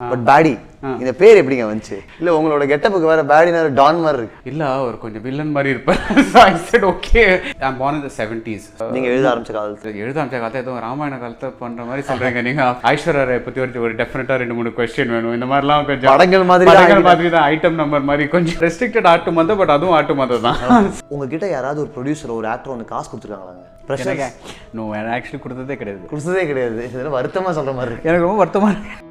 But Bedi இந்த பேர் எப்படிங்க வந்துச்சு? இல்ல உங்களோட கெட்டப்புக்கு வேற பேடினா டான் மாதிரி இருக்கு. இல்ல அவர் கொஞ்சம் வில்லன் மாதிரி இருப்பார். I said okay. I'm born in the 70s. நீங்க எழுத ஆரம்பிச்ச காலத்துல ஏதோ ராமாயண காலத்தை பண்ற மாதிரி சொல்றீங்க நீங்க. ஐஸ்வர்யா ராய் பத்தி ஒரு டெஃபினட்டா 2-3 கொஸ்டின் வேணும். இந்த மாதிரிலாம் கொஞ்சம் படங்கள் மாதிரி தான் ஐட்டம் நம்பர் மாதிரி கொஞ்சம் ரெஸ்ட்ரிக்டட் ஆட்டு மத, பட் அதுவும் ஆட்டு மத தான். உங்ககிட்ட யாராவது ஒரு ப்ரொடியூசர் ஒரு ஆக்டர் வந்து காசு கொடுத்துருக்காங்களாங்க? நோ, ஆக்சுவலி கொடுத்ததே கிடையாது. இதெல்லாம் வருத்தமா சொல்ற மாதிரி இருக்கு. எனக்கு ரொம்ப வருத்தமா இருக்கு.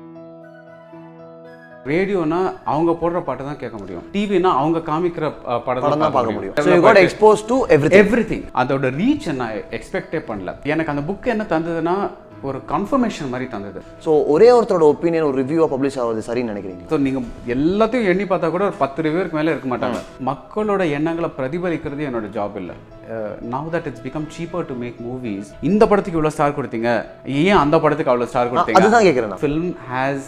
ரேடியோனா அவங்க போடுற பாட்டு தான் கேட்க முடியும், டிவினா அவங்க காமிக்கிற படம் தான் பார்க்க முடியும். So you got exposed to everything. அதோட ரீச் நான் எக்ஸ்பெக்டே பண்ணல. எனக்கு அந்த புக் என்ன தந்ததுன்னா ஒரு கன்ஃபர்மேஷன் மாதிரி தந்தது. ஸோ ஒரே ஒருத்தரோட ஒப்பீனியன் ஒரு ரிவ்யூவாக பப்ளிஷ் ஆகுது சரின்னு நினைக்கிறீங்க? ஸோ நீங்கள் எல்லாத்தையும் எண்ணி பார்த்தா கூட ஒரு 10 ரிவ்யூருக்கு மேலே இருக்க மாட்டாங்க. மக்களோட எண்ணங்களை பிரதிபலிக்கிறது என்னோட ஜாப் இல்லை. Now that it's become cheaper to make movies. இந்த படத்துக்கு இவ்வளோ ஸ்டார் கொடுத்தீங்க, ஏன் அந்த படத்துக்கு அவ்வளோ ஸ்டார் கொடுத்தீங்க? அதுதான் கேட்குறேன். Film has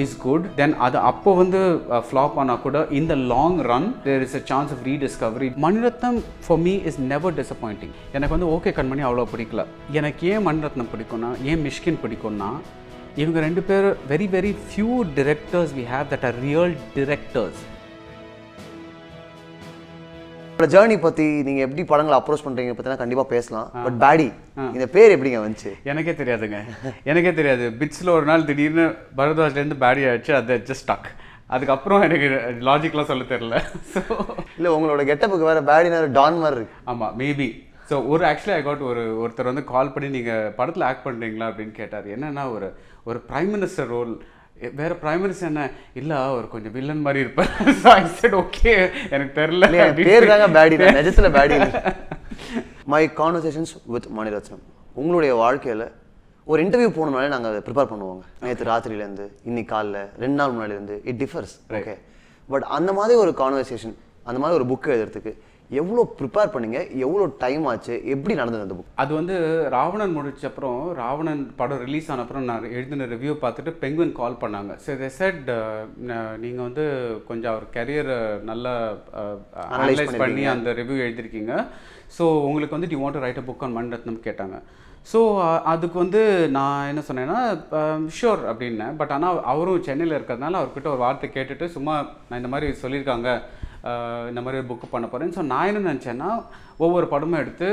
is good, then அது அப்போ வந்து ஃப்ளாப் ஆனால் கூட in the long run there is a chance of rediscovery. Mani Ratnam for me is never disappointing. எனக்கு வந்து ஓகே கண்மணி அவ்வளோ பிடிக்கல. எனக்கு ஏன் Mani Ratnam பிடிக்கும்னா, ஏன் மிஷ்கின் பிடிக்கும்னா, இவங்க 2 பேர் very very few directors we have that are real directors. Journey பத்தி நீங்க எப்படி படங்களை அப்ரோச் பண்றீங்க பத்தினா கண்டிப்பா பேசலாம். பட் பேடி இந்த பேர் எப்படிங்க வந்துச்சு? எனக்கே தெரியாது. பிட்ஸ்ல ஒரு நாள் திடீர்னு பரத்வாஜ்ல இருந்து பேடி ஆயிடுச்சு. அது ஜஸ்ட் ஸ்டக். அதுக்கப்புறம் எனக்கு லாஜிக்லாம் சொல்ல தெரியல. ஸோ இல்லை உங்களோட கெட்டப்புக்கு வேற பேடினா டான் மாதிரி இருக்கு. ஆமாம், maybe. So actually I got ஒருத்தர் வந்து கால் பண்ணி நீங்கள் படத்தில் ஆக்ட் பண்ணுறீங்களா அப்படின்னு கேட்டார். என்னென்னா ஒரு பிரைம் மினிஸ்டர் ரோல், வேற பிரைம் மினிஸ்டர் என்ன இல்லை அவர் கொஞ்சம் வில்லன் மாதிரி இருப்பார். I said okay, எனக்கு தெரியல. பேர் தாங்க பேடி, நிஜத்தில் பேடி. மை கான்வர்சேஷன்ஸ் வித் மணி ரத்னம். உங்களுடைய வாழ்க்கையில் ஒரு இன்டர்வியூ போகணும்னாலே நாங்கள் அதை ப்ரிப்பேர் பண்ணுவாங்க. நேற்று ராத்திரியிலேருந்து இன்னைக்கு காலைல 2 நாள் முன்னாடிலேருந்து இட் டிஃபர்ஸ். ஓகே, பட் அந்த மாதிரி ஒரு கான்வர்சேஷன், அந்த மாதிரி ஒரு புக் எழுதுறதுக்கு எவ்வளோ ப்ரிப்பேர் பண்ணீங்க? எவ்வளோ டைம் ஆச்சு? எப்படி நடந்தது அந்த புக்? அது வந்து ராவணன் முடிச்ச அப்புறம், ராவணன் படம் ரிலீஸ் ஆன அப்புறம் நான் எழுதின ரிவ்யூ பார்த்துட்டு பெங்குவின் கால் பண்ணாங்க. ஸோ தே செட் நீங்கள் வந்து கொஞ்சம் அவர் கரியரை நல்லா அனலைஸ் பண்ணி அந்த ரிவ்யூ எழுதிருக்கீங்க. ஸோ உங்களுக்கு வந்து you want to write a book on Mani Ratnam கேட்டாங்க. ஸோ அதுக்கு வந்து நான் என்ன சொன்னேன்னா ஷூர் அப்படின்னேன். பட் ஆனால் அவரும் சென்னையில் இருக்கிறதுனால அவர்கிட்ட ஒரு வார்த்தை கேட்டுட்டு சும்மா நான் இந்த மாதிரி சொல்லியிருக்காங்க, இந்த மாதிரி ஒரு புக்கு பண்ண போகிறேன்னு. ஸோ நான் என்ன நினச்சேன்னா ஒவ்வொரு படமும் எடுத்து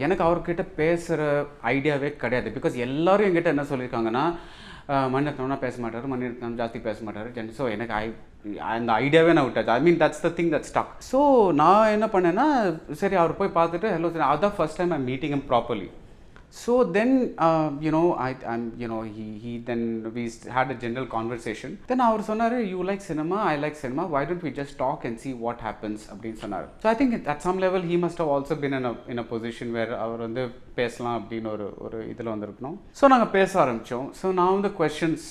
எனக்கு அவர்கிட்ட பேசுகிற ஐடியாவே கிடையாது. பிகாஸ் எல்லோரும் என்கிட்ட என்ன சொல்லியிருக்காங்கன்னா மணி ரத்னம்னா பேச மாட்டார், மணி ரத்னம் ஜாஸ்தி பேச மாட்டார். ஸோ எனக்கு அந்த ஐடியாவே நான் விட்டாச்சு. I mean that's the thing that stuck. So நான் என்ன பண்ணேன்னா சரி அவர் போய் பார்த்துட்டு ஹலோ சார், அதான் first time I meeting him properly. So then, he then we had a general conversation. Then our sonar, you like cinema, I like cinema. Why don't we just talk and see what happens? Abdin sonar. So I think at some level he must have also been in a position where our வந்து பேசலாம் அப்படின்னு ஒரு இதில் வந்திருக்கணும். So நாங்கள் பேச ஆரம்பித்தோம். So நான் வந்து கொஸ்டின்ஸ்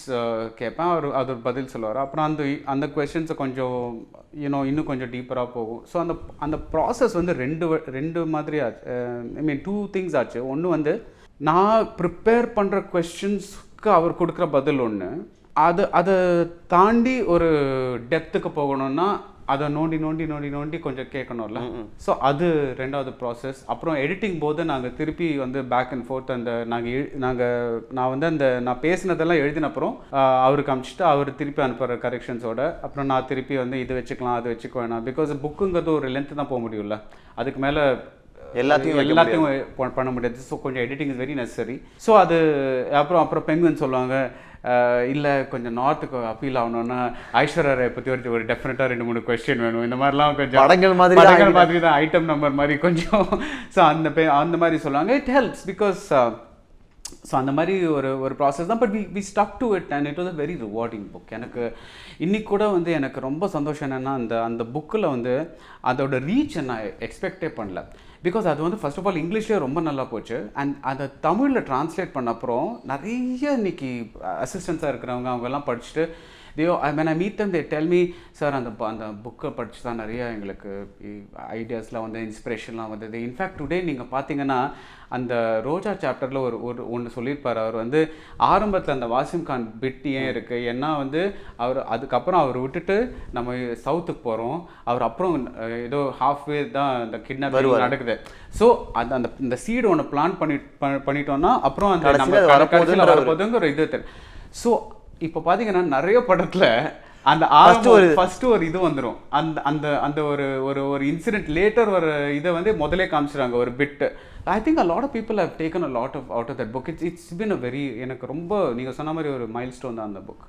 கேட்பேன், அது ஒரு பதில் சொல்லுவார். அப்புறம் அந்த கொஸ்டின்ஸை கொஞ்சம் இன்னும் கொஞ்சம் டீப்பராக போகும். ஸோ அந்த ப்ராசஸ் வந்து ரெண்டு மாதிரி ஆச்சு. ஐ மீன் 2 things ஆச்சு. ஒன்று வந்து நான் ப்ரிப்பேர் பண்ணுற கொஸ்டின்ஸ்க்கு அவர் கொடுக்குற பதில் ஒன்று, அதை தாண்டி ஒரு டெப்த்துக்கு போகணுன்னா அதை நோண்டி கொஞ்சம் கேட்கணும்ல. ஸோ அது 2வது ப்ராசஸ். அப்புறம் எடிட்டிங் போது நாங்கள் திருப்பி வந்து பேக் அண்ட் ஃபோர்த் அந்த நான் வந்து நான் பேசினதெல்லாம் எழுதின அப்புறம் அவருக்கு அனுப்பிச்சிட்டு அவர் திருப்பி அனுப்புகிற கரெக்ஷன்ஸோட அப்புறம் நான் திருப்பி வந்து இது வச்சுக்கலாம் அது வச்சுக்க வேணாம். பிகாஸ் புக்குங்கிறது ஒரு லென்த்து தான் போக முடியும்ல, அதுக்கு மேலே எல்லாத்தையும் பண்ண முடியாது. ஸோ கொஞ்சம் editing is very necessary. So அது அப்புறம் பெங்குவின் சொல்லுவாங்க இல்லை கொஞ்சம் நார்த்துக்கு அப்பீல் ஆகணும்னா ஐஸ்வர்யா ராய் பற்றி ஒரு டெஃபினட்டாக 2-3 கொஸ்டின் வேணும். இந்த மாதிரிலாம் கொஞ்சம் படங்கள் மாதிரி தான் ஐட்டம் நம்பர் மாதிரி கொஞ்சம். ஸோ அந்த மாதிரி சொல்லுவாங்க. இட் ஹெல்ப்ஸ் பிகாஸ் ஸோ அந்த மாதிரி ஒரு ப்ராசஸ் தான். But we stuck to it and it was a very rewarding book. எனக்கு இன்னைக்கு கூட வந்து எனக்கு ரொம்ப சந்தோஷம் என்னென்னா அந்த புக்கில் வந்து அதோட ரீச் நான் எக்ஸ்பெக்டே பண்ணல. பிகாஸ் அது வந்து ஃபர்ஸ்ட் ஆஃப் ஆல் இங்கிலீஷ்லேயே ரொம்ப நல்லா போச்சு. அண்ட் அதை தமிழில் ட்ரான்ஸ்லேட் பண்ண அப்புறம் நிறைய இன்னைக்கு அசிஸ்டன்ஸாக இருக்கிறவங்க அவங்கெல்லாம் படிச்சுட்டு when I meet them they tell me sir அந்த புக்கை படிச்சு தான் நிறையா எங்களுக்கு ஐடியாஸ்லாம் வந்து இன்ஸ்பிரேஷன்லாம் வந்தது. இன்ஃபேக்ட் டுடே நீங்கள் பார்த்தீங்கன்னா அந்த ரோஜா சாப்டரில் ஒன்று சொல்லியிருப்பார். அவர் வந்து ஆரம்பத்தில் அந்த வாசிம் கான் பிட் ஏன் இருக்குது, ஏன்னா வந்து அதுக்கப்புறம் அவர் விட்டுட்டு நம்ம சவுத்துக்கு போகிறோம், அவர் அப்புறம் ஏதோ ஹாஃப்வே தான் அந்த கிட்னாப்பிங் நடக்குது. ஸோ அந்த சீடு ஒன்று பிளான் பண்ணிட்டோம்னா அப்புறம் அந்த நம்ம வரப்போகுதுங்கிற இது தெரியும். ஸோ இப்போ பார்த்தீங்கன்னா நிறைய படத்தில் அந்த ஃபர்ஸ்ட் ஒரு இது வந்துடும், அந்த அந்த அந்த ஒரு ஒரு ஒரு இன்சிடென்ட் லேட்டர் ஒரு இதை வந்து முதலே காமிச்சிடுறாங்க ஒரு bit. I think a lot of people have taken a lot of out of that book. It's been a very, எனக்கு ரொம்ப நீங்கள் சொன்ன மாதிரி ஒரு மைல் ஸ்டோன் தான் அந்த புக்.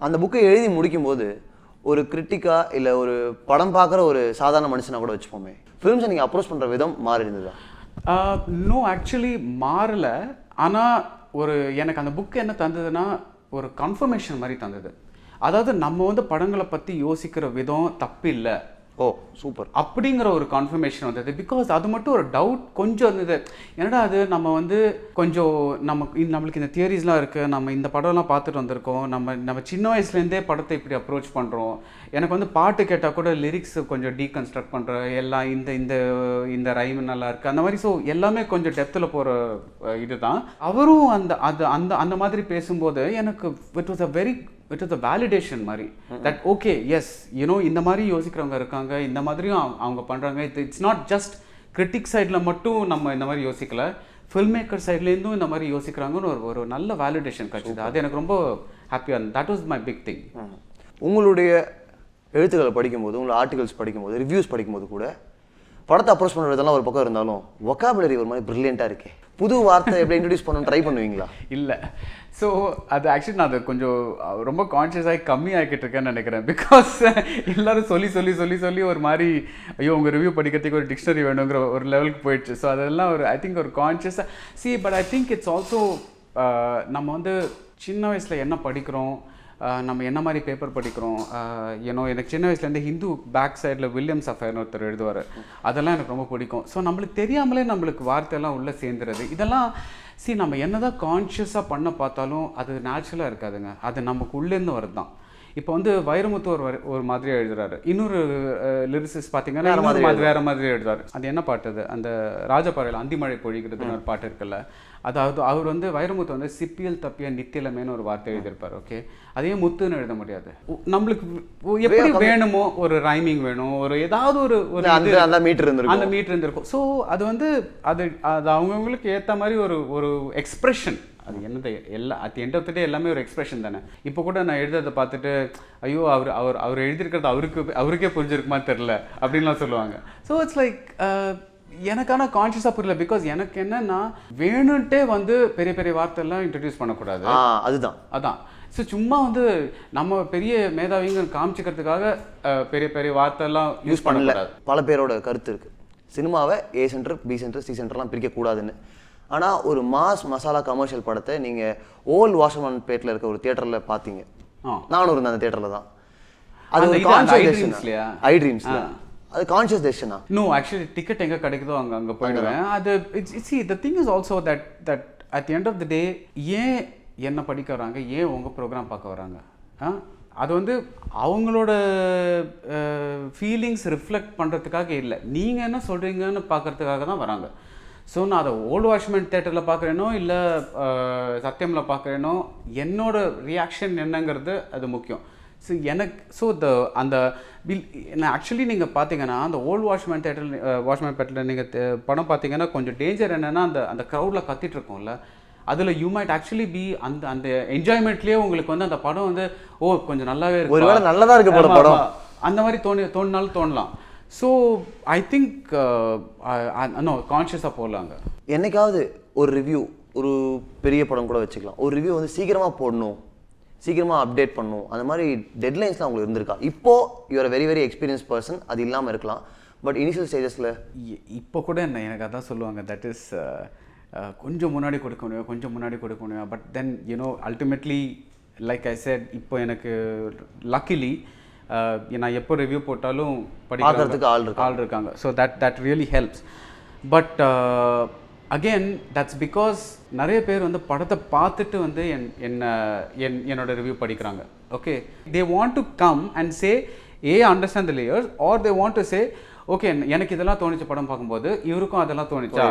அந்த புக்கை எழுதி முடிக்கும்போது ஒரு கிரிட்டிக்கா இல்லை ஒரு படம் பார்க்குற ஒரு சாதாரண மனுஷனா கூட வச்சுப்போமே, ஃபிலிம்ஸை நீங்கள் அப்ரோச் பண்ணுற விதம் மாறி இருந்ததா? நோ, ஆக்சுவலி மாறல. ஆனால் ஒரு எனக்கு அந்த புக் என்ன தந்ததுன்னா ஒரு கன்ஃபர்மேஷன் மாதிரி தந்தது. அதாவது நம்ம வந்து படங்களை பற்றி யோசிக்கிற விதம் தப்பு இல்லை, ஓ சூப்பர் அப்படிங்கிற ஒரு கான்ஃபர்மேஷன் வந்தது. பிகாஸ் அது மட்டும் ஒரு டவுட் கொஞ்சம் இருந்தது, என்னடா அது நம்ம வந்து கொஞ்சம் நம்மளுக்கு இந்த தியரிஸ்லாம் இருக்குது, நம்ம இந்த படம்லாம் பார்த்துட்டு வந்திருக்கோம், நம்ம சின்ன வயசுலேருந்தே படத்தை இப்படி அப்ரோச் பண்ணுறோம். எனக்கு வந்து பாட்டு கேட்டால் கூட லிரிக்ஸ் கொஞ்சம் டீகன்ஸ்ட்ரக்ட் பண்ணுற எல்லாம் இந்த இந்த இந்த ரைம் நல்லா இருக்குது அந்த மாதிரி. ஸோ எல்லாமே கொஞ்சம் டெப்த்தில் போகிற இதுதான். அவரும் அந்த அது அந்த அந்த மாதிரி பேசும்போது எனக்கு இட் வாஸ் அ வேலிடேஷன் மாதிரி, தட் ஓகே எஸ் யூனோ இந்த மாதிரி யோசிக்கிறவங்க இருக்காங்க, இந்த மாதிரியும் அவங்க பண்ணுறாங்க. இட்ஸ் நாட் ஜஸ்ட் கிரிட்டிக் சைடில் மட்டும் நம்ம இந்த மாதிரி யோசிக்கல, ஃபில்ம் மேக்கர் சைட்லேருந்தும் இந்த மாதிரி யோசிக்கிறாங்கன்னு ஒரு நல்ல வேலிடேஷன் கிடைச்சிது. அது எனக்கு ரொம்ப ஹாப்பியாக இருந்தது. That was my big thing. உங்களுடைய எழுத்துக்களை படிக்கும்போது, உங்களோட ஆர்டிகல்ஸ் படிக்கும்போது, ரிவ்யூஸ் படிக்கும்போது கூட படத்தை அப்ரோச் பண்ணுறதெல்லாம் ஒரு பக்கம் இருந்தாலும் வொக்காபுலரி ஒரு மாதிரி ப்ரில்லியண்ட்டாக இருக்கே, புது வார்த்தை எப்படி இன்ட்ரடியூஸ் பண்ணணும் ட்ரை பண்ணுவீங்களா? இல்லை, ஸோ அது ஆக்சுவலி நான் அதை கொஞ்சம் ரொம்ப கான்ஷியஸாகி கம்மி ஆகிட்டு இருக்கேன்னு நினைக்கிறேன். பிகாஸ் எல்லோரும் சொல்லி ஒரு மாதிரி ஐயோ உங்கள் ரிவ்யூ படிக்கிறதுக்கு ஒரு டிக்ஷனரி வேணுங்கிற ஒரு லெவலுக்கு போயிடுச்சு. ஸோ அதெல்லாம் ஒரு ஐ திங்க் ஒரு கான்ஷியஸாக but I think it's also நம்ம வந்து சின்ன வயசில் என்ன படிக்கிறோம், நம்ம என்ன மாதிரி பேப்பர் படிக்கிறோம். எனக்கு சின்ன வயசுலேருந்து ஹிந்து பேக் சைடில் வில்லியம் சஃபயர்னு ஒருத்தர் எழுதுவார், அதெல்லாம் எனக்கு ரொம்ப பிடிக்கும். ஸோ நம்மளுக்கு தெரியாமலே நம்மளுக்கு வார்த்தையெல்லாம் உள்ளே சேர்ந்துருது. இதெல்லாம் நம்ம என்ன தான் கான்ஷியஸாக பண்ண பார்த்தாலும் அது நேச்சுரலாக இருக்காதுங்க, அது நமக்கு உள்ளேருந்து வருது தான். இப்போ வந்து வைரமுத்து ஒரு மாதிரியாக எழுதுறாரு, இன்னொரு லிரிசிஸ்ட் பார்த்தீங்கன்னா வேறு மாதிரி எழுதுறாரு. அது என்ன பாட்டு, அது அந்த ராஜபாறையில் அந்திமழை பொழிகிறதுன்னு ஒரு பாட்டு இருக்குல்ல, அதாவது அவர் வந்து வைரமுத்து வந்து சிப்பியல் தப்பிய நித்தியலமேன்னு ஒரு வார்த்தை எழுதியிருப்பார். ஓகே, அதையே முத்துன்னு எழுத முடியாது. நம்மளுக்கு எப்படி வேணுமோ ஒரு ரைமிங் வேணும், ஒரு ஏதாவது அந்த மீட்டர் இருந்திருக்கும். ஸோ அது வந்து அது அவங்கவுங்களுக்கு ஏற்ற மாதிரி ஒரு எக்ஸ்பிரஷன். அது என்னது எல்லாம் அட் எண்ட் ஆஃப் தி டே எல்லாமே ஒரு எக்ஸ்பிரஷன் தானே. இப்போ கூட நான் எழுதுறதை பார்த்துட்டு ஐயோ அவர் எழுதியிருக்கிறது அவருக்கே புரிஞ்சிருக்குமான்னு தெரில அப்படின்லாம் சொல்லுவாங்க. ஸோ இட்ஸ் லைக் எனக்கான கான்ஷியஸாக புரியல. பிகாஸ் எனக்கு என்னன்னா வேணுன்ட்டே வந்து பெரிய பெரிய வார்த்தைலாம் இன்ட்ரடியூஸ் பண்ணக்கூடாது. அதான் ஸோ சும்மா வந்து நம்ம பெரிய மேதாவிங்க காமிச்சிக்கிறதுக்காக பெரிய பெரிய வார்த்தைலாம் யூஸ் பண்ணக்கூடாது. பல பேரோட கருத்து இருக்குது, சினிமாவை A centre B centre C சென்டர்லாம் பிரிக்கக்கூடாதுன்னு. ஆனால் ஒரு மாஸ் மசாலா கமர்ஷியல் படத்தை நீங்கள் ஓல்ட் வாஷர்மேன் பேட்டில் இருக்க ஒரு தியேட்டரில் பார்த்தீங்க, நானும் இருந்தேன் அந்த தியேட்டரில் தான். அது ஒரு ஐ ட்ரீம்ஸ்ல அது கான்ஷியஸ் டெசிஷனா? நோ, ஆக்சுவலி டிக்கெட் எங்கே கிடைக்குதோ அங்கே போயிடுவேன். அது the thing is also that at the end of the day ஏன் என்ன படிக்க வராங்க, ஏன் உங்கள் ப்ரோக்ராம் பார்க்க வராங்க, அது வந்து அவங்களோட ஃபீலிங்ஸ் ரிஃப்ளெக்ட் பண்ணுறதுக்காக இல்லை, நீங்கள் என்ன சொல்கிறீங்கன்னு பார்க்குறதுக்காக தான் வராங்க. ஸோ நான் அதை ஓல்டு வாஷ்மேன் தேட்டரில் பார்க்குறேனோ இல்லை சத்தியமில் பார்க்குறேனோ என்னோட ரியாக்ஷன் என்னங்கிறது அது முக்கியம். ஸோ அந்த ஆக்சுவலி நீங்கள் பார்த்தீங்கன்னா அந்த ஓல்டு வாஷ்மேன் தேட்டரில் நீங்கள் படம் பார்த்தீங்கன்னா கொஞ்சம் டேஞ்சர் என்னென்னா அந்த க்ரௌடில் கத்திட்டு இருக்கோம்ல, அதில் யூ மைட் ஆக்சுவலி பி அந்த என்ஜாய்மெண்ட்லேயே உங்களுக்கு வந்து அந்த படம் வந்து கொஞ்சம் நல்லாவே இருக்கு, ஒருவேளை நல்லதாக இருக்கு படம் அந்த மாதிரி தோணினாலும் தோணலாம். ஸோ ஐ திங்க் கான்ஷியஸாக போடலாங்க. என்னைக்காவது ஒரு ரிவ்யூ, ஒரு பெரிய படம் கூட வச்சுக்கலாம், ஒரு ரிவ்யூ வந்து சீக்கிரமாக போடணும், சீக்கிரமாக அப்டேட் பண்ணணும், அந்த மாதிரி டெட்லைன்ஸ்லாம் உங்களுக்கு இருந்திருக்கா? இப்போது you're very very experience person, அது இல்லாமல் இருக்கலாம், பட் இனிஷியல் ஸ்டேஜஸில் இப்போ கூட எனக்கு அதான் சொல்லுவாங்க, தட் இஸ் கொஞ்சம் முன்னாடி கொடுக்க முடியும். But then ultimately like I set, இப்போ எனக்கு லக்கிலி நான் எப்போ ரிவ்யூ போட்டாலும் படிக்கிறதுக்கு ஆள் இருக்காங்க. So that really helps. But again that's because நிறைய பேர் வந்து படத்தை பார்த்துட்டு வந்து என்னோட ரிவ்யூ படிக்கிறாங்க. Okay, they want to come and say understand the layers, or they want to say okay எனக்கு இதெல்லாம் தோணிச்சு படம் பார்க்கும்போது, இவருக்கும் அதெல்லாம் தோணிச்சா.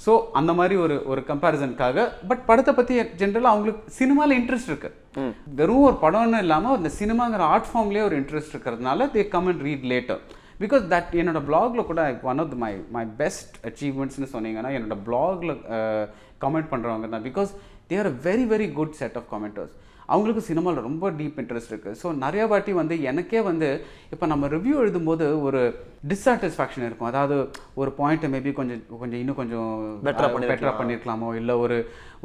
ஸோ அந்த மாதிரி ஒரு கம்பேரிசனுக்காக. பட் படத்தை பற்றி ஜென்ரலாக அவங்களுக்கு சினிமாவில் இன்ட்ரெஸ்ட் இருக்கு, வெறும் ஒரு படம்னு இல்லாமல் அந்த சினிமாங்கிற ஆர்ட் ஃபார்ம்லேயே ஒரு இன்ட்ரெஸ்ட் இருக்கிறதுனால they come and read later. Because that என்னோட பிளாகில் கூட ஒன் ஆஃப் மை பெஸ்ட் அச்சீவ்மெண்ட்ஸ்னு சொன்னீங்கன்னா என்னோட பிளாகில் கமெண்ட் பண்ணுறவங்க தான். Because they are a very very good set of commenters. அவங்களுக்கு சினிமாவில் ரொம்ப டீப் இன்ட்ரெஸ்ட் இருக்குது. ஸோ நிறைய வாட்டி வந்து எனக்கே வந்து இப்போ நம்ம ரிவ்யூ எழுதும்போது ஒரு டிஸாட்டிஸ்ஃபேக்ஷன் இருக்கும். அதாவது ஒரு பாயிண்ட்டை மேபி கொஞ்சம் இன்னும் கொஞ்சம் பெட்டராக பண்ணியிருக்கலாமோ, இல்லை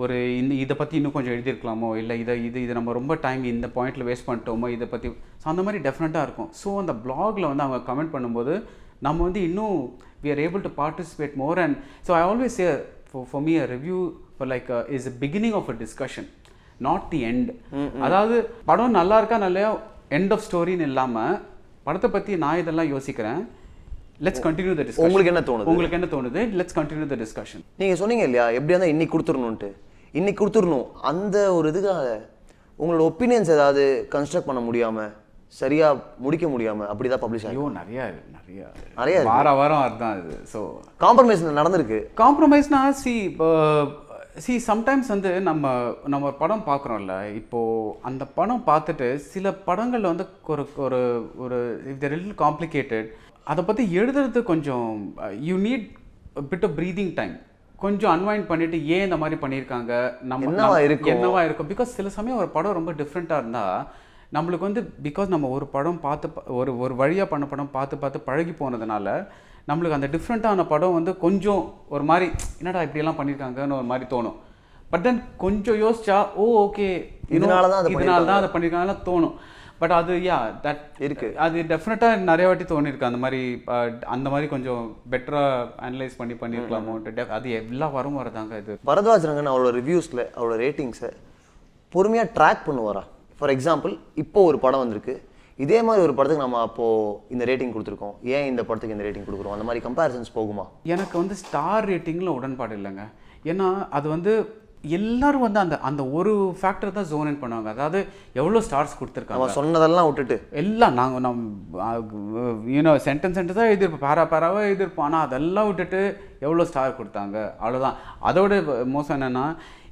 ஒரு இதை பற்றி இன்னும் கொஞ்சம் எழுதியிருக்கலாமோ, இல்லை இதை நம்ம ரொம்ப டைம் இந்த பாயிண்டில் வேஸ்ட் பண்ணிட்டோமோ இதை பற்றி. ஸோ அந்த மாதிரி டெஃபினட்டாக இருக்கும். ஸோ அந்த பிளாகில் வந்து அவங்க கமெண்ட் பண்ணும்போது நம்ம வந்து இன்னும் we are able to participate more. And so I always say for me a review is a beginning of a discussion, not the end. அதாவது படம் நல்லா இருக்கா நல்லையா end of storyன்னு இல்லாமல் படத்தை பற்றி நான் இதெல்லாம் யோசிக்கிறேன். Let's continue the discussion. உங்களுக்கு என்ன தோணுது லெட்ஸ் கண்டினியூ த டிஸ்கஷன். நீங்கள் சொன்னீங்க இல்லையா எப்படியா இருந்தால் இன்னைக்கு கொடுத்துடணும். அந்த ஒரு இதுக்காக உங்களோட ஒப்பீனியன்ஸ் ஏதாவது கன்ஸ்ட்ரக்ட் பண்ண முடியாமல் சரியாக முடிக்க முடியாமல் அப்படி தான் பப்ளிஷ் ஆகும். நிறைய வாரம் அதுதான் இது. ஸோ காம்ப்ரமைஸ் நடந்திருக்கு. காம்ப்ரமைஸ்னா சம்டைம்ஸ் வந்து நம்ம ஒரு படம் பார்க்குறோம்ல, இப்போது அந்த படம் பார்த்துட்டு சில படங்களில் வந்து ஒரு இஃப் தேர் லிட்டில் காம்ப்ளிகேட்டட், அதை பற்றி எழுதுறது கொஞ்சம் you need bit of breathing time. கொஞ்சம் அன்வைண்ட் பண்ணிவிட்டு ஏன் இந்த மாதிரி பண்ணியிருக்காங்க, என்னவா இருக்கும். பிகாஸ் சில சமயம் ஒரு படம் ரொம்ப டிஃப்ரெண்ட்டாக இருந்தால் நம்மளுக்கு வந்து பிகாஸ் நம்ம ஒரு படம் பார்த்து ஒரு வழியாக பண்ண படம் பார்த்து பழகி போனதுனால நம்மளுக்கு அந்த டிஃப்ரெண்ட்டான படம் வந்து கொஞ்சம் ஒரு மாதிரி என்னடா இப்படியெல்லாம் பண்ணியிருக்காங்கன்னு ஒரு மாதிரி தோணும். பட் தென் கொஞ்சம் யோசிச்சா ஓகே இதனால தான் அதை பண்ணியிருக்காங்கன்னு தோணும். பட் அது தட் இருக்குது. அது டெஃபினட்டாக நிறைய வாட்டி தோணிருக்கு அந்த மாதிரி கொஞ்சம் பெட்டராக அனலைஸ் பண்ணியிருக்கலாமோன்ட்டு. அது எல்லாம் வரதாங்க. இது பரத்வாஜ் ரங்கன் அவரோட ரிவ்யூஸில் அவரோட ரேட்டிங்ஸை பொறுமையாக ட்ராக் பண்ணுவாரா? ஃபார் எக்ஸாம்பிள் இப்போ ஒரு படம் வந்திருக்கு, இதே மாதிரி ஒரு படத்துக்கு நம்ம அப்போது இந்த ரேட்டிங் கொடுத்துருக்கோம், ஏன் இந்த படத்துக்கு இந்த ரேட்டிங் கொடுக்குறோம், அந்த மாதிரி கம்பேரிசன்ஸ் போகுமா? எனக்கு வந்து ஸ்டார் ரேட்டிங்கில் உடன்பாடு இல்லைங்க. ஏன்னா அது வந்து எல்லாரும் வந்து அந்த ஒரு ஃபேக்டர் தான் ஜோன் இன் பண்ணுவாங்க. அதாவது எவ்வளோ ஸ்டார்ஸ் கொடுத்துருக்காங்க சொன்னதெல்லாம் விட்டுட்டு எல்லாம் நம்ம சென்டென்ஸாக எழுதியிருப்போம், பேராவாக எழுதியிருப்போம். ஆனால் அதெல்லாம் விட்டுட்டு எவ்வளோ ஸ்டார் கொடுத்தாங்க அவ்வளோதான். அதோட மோசம் என்னென்னா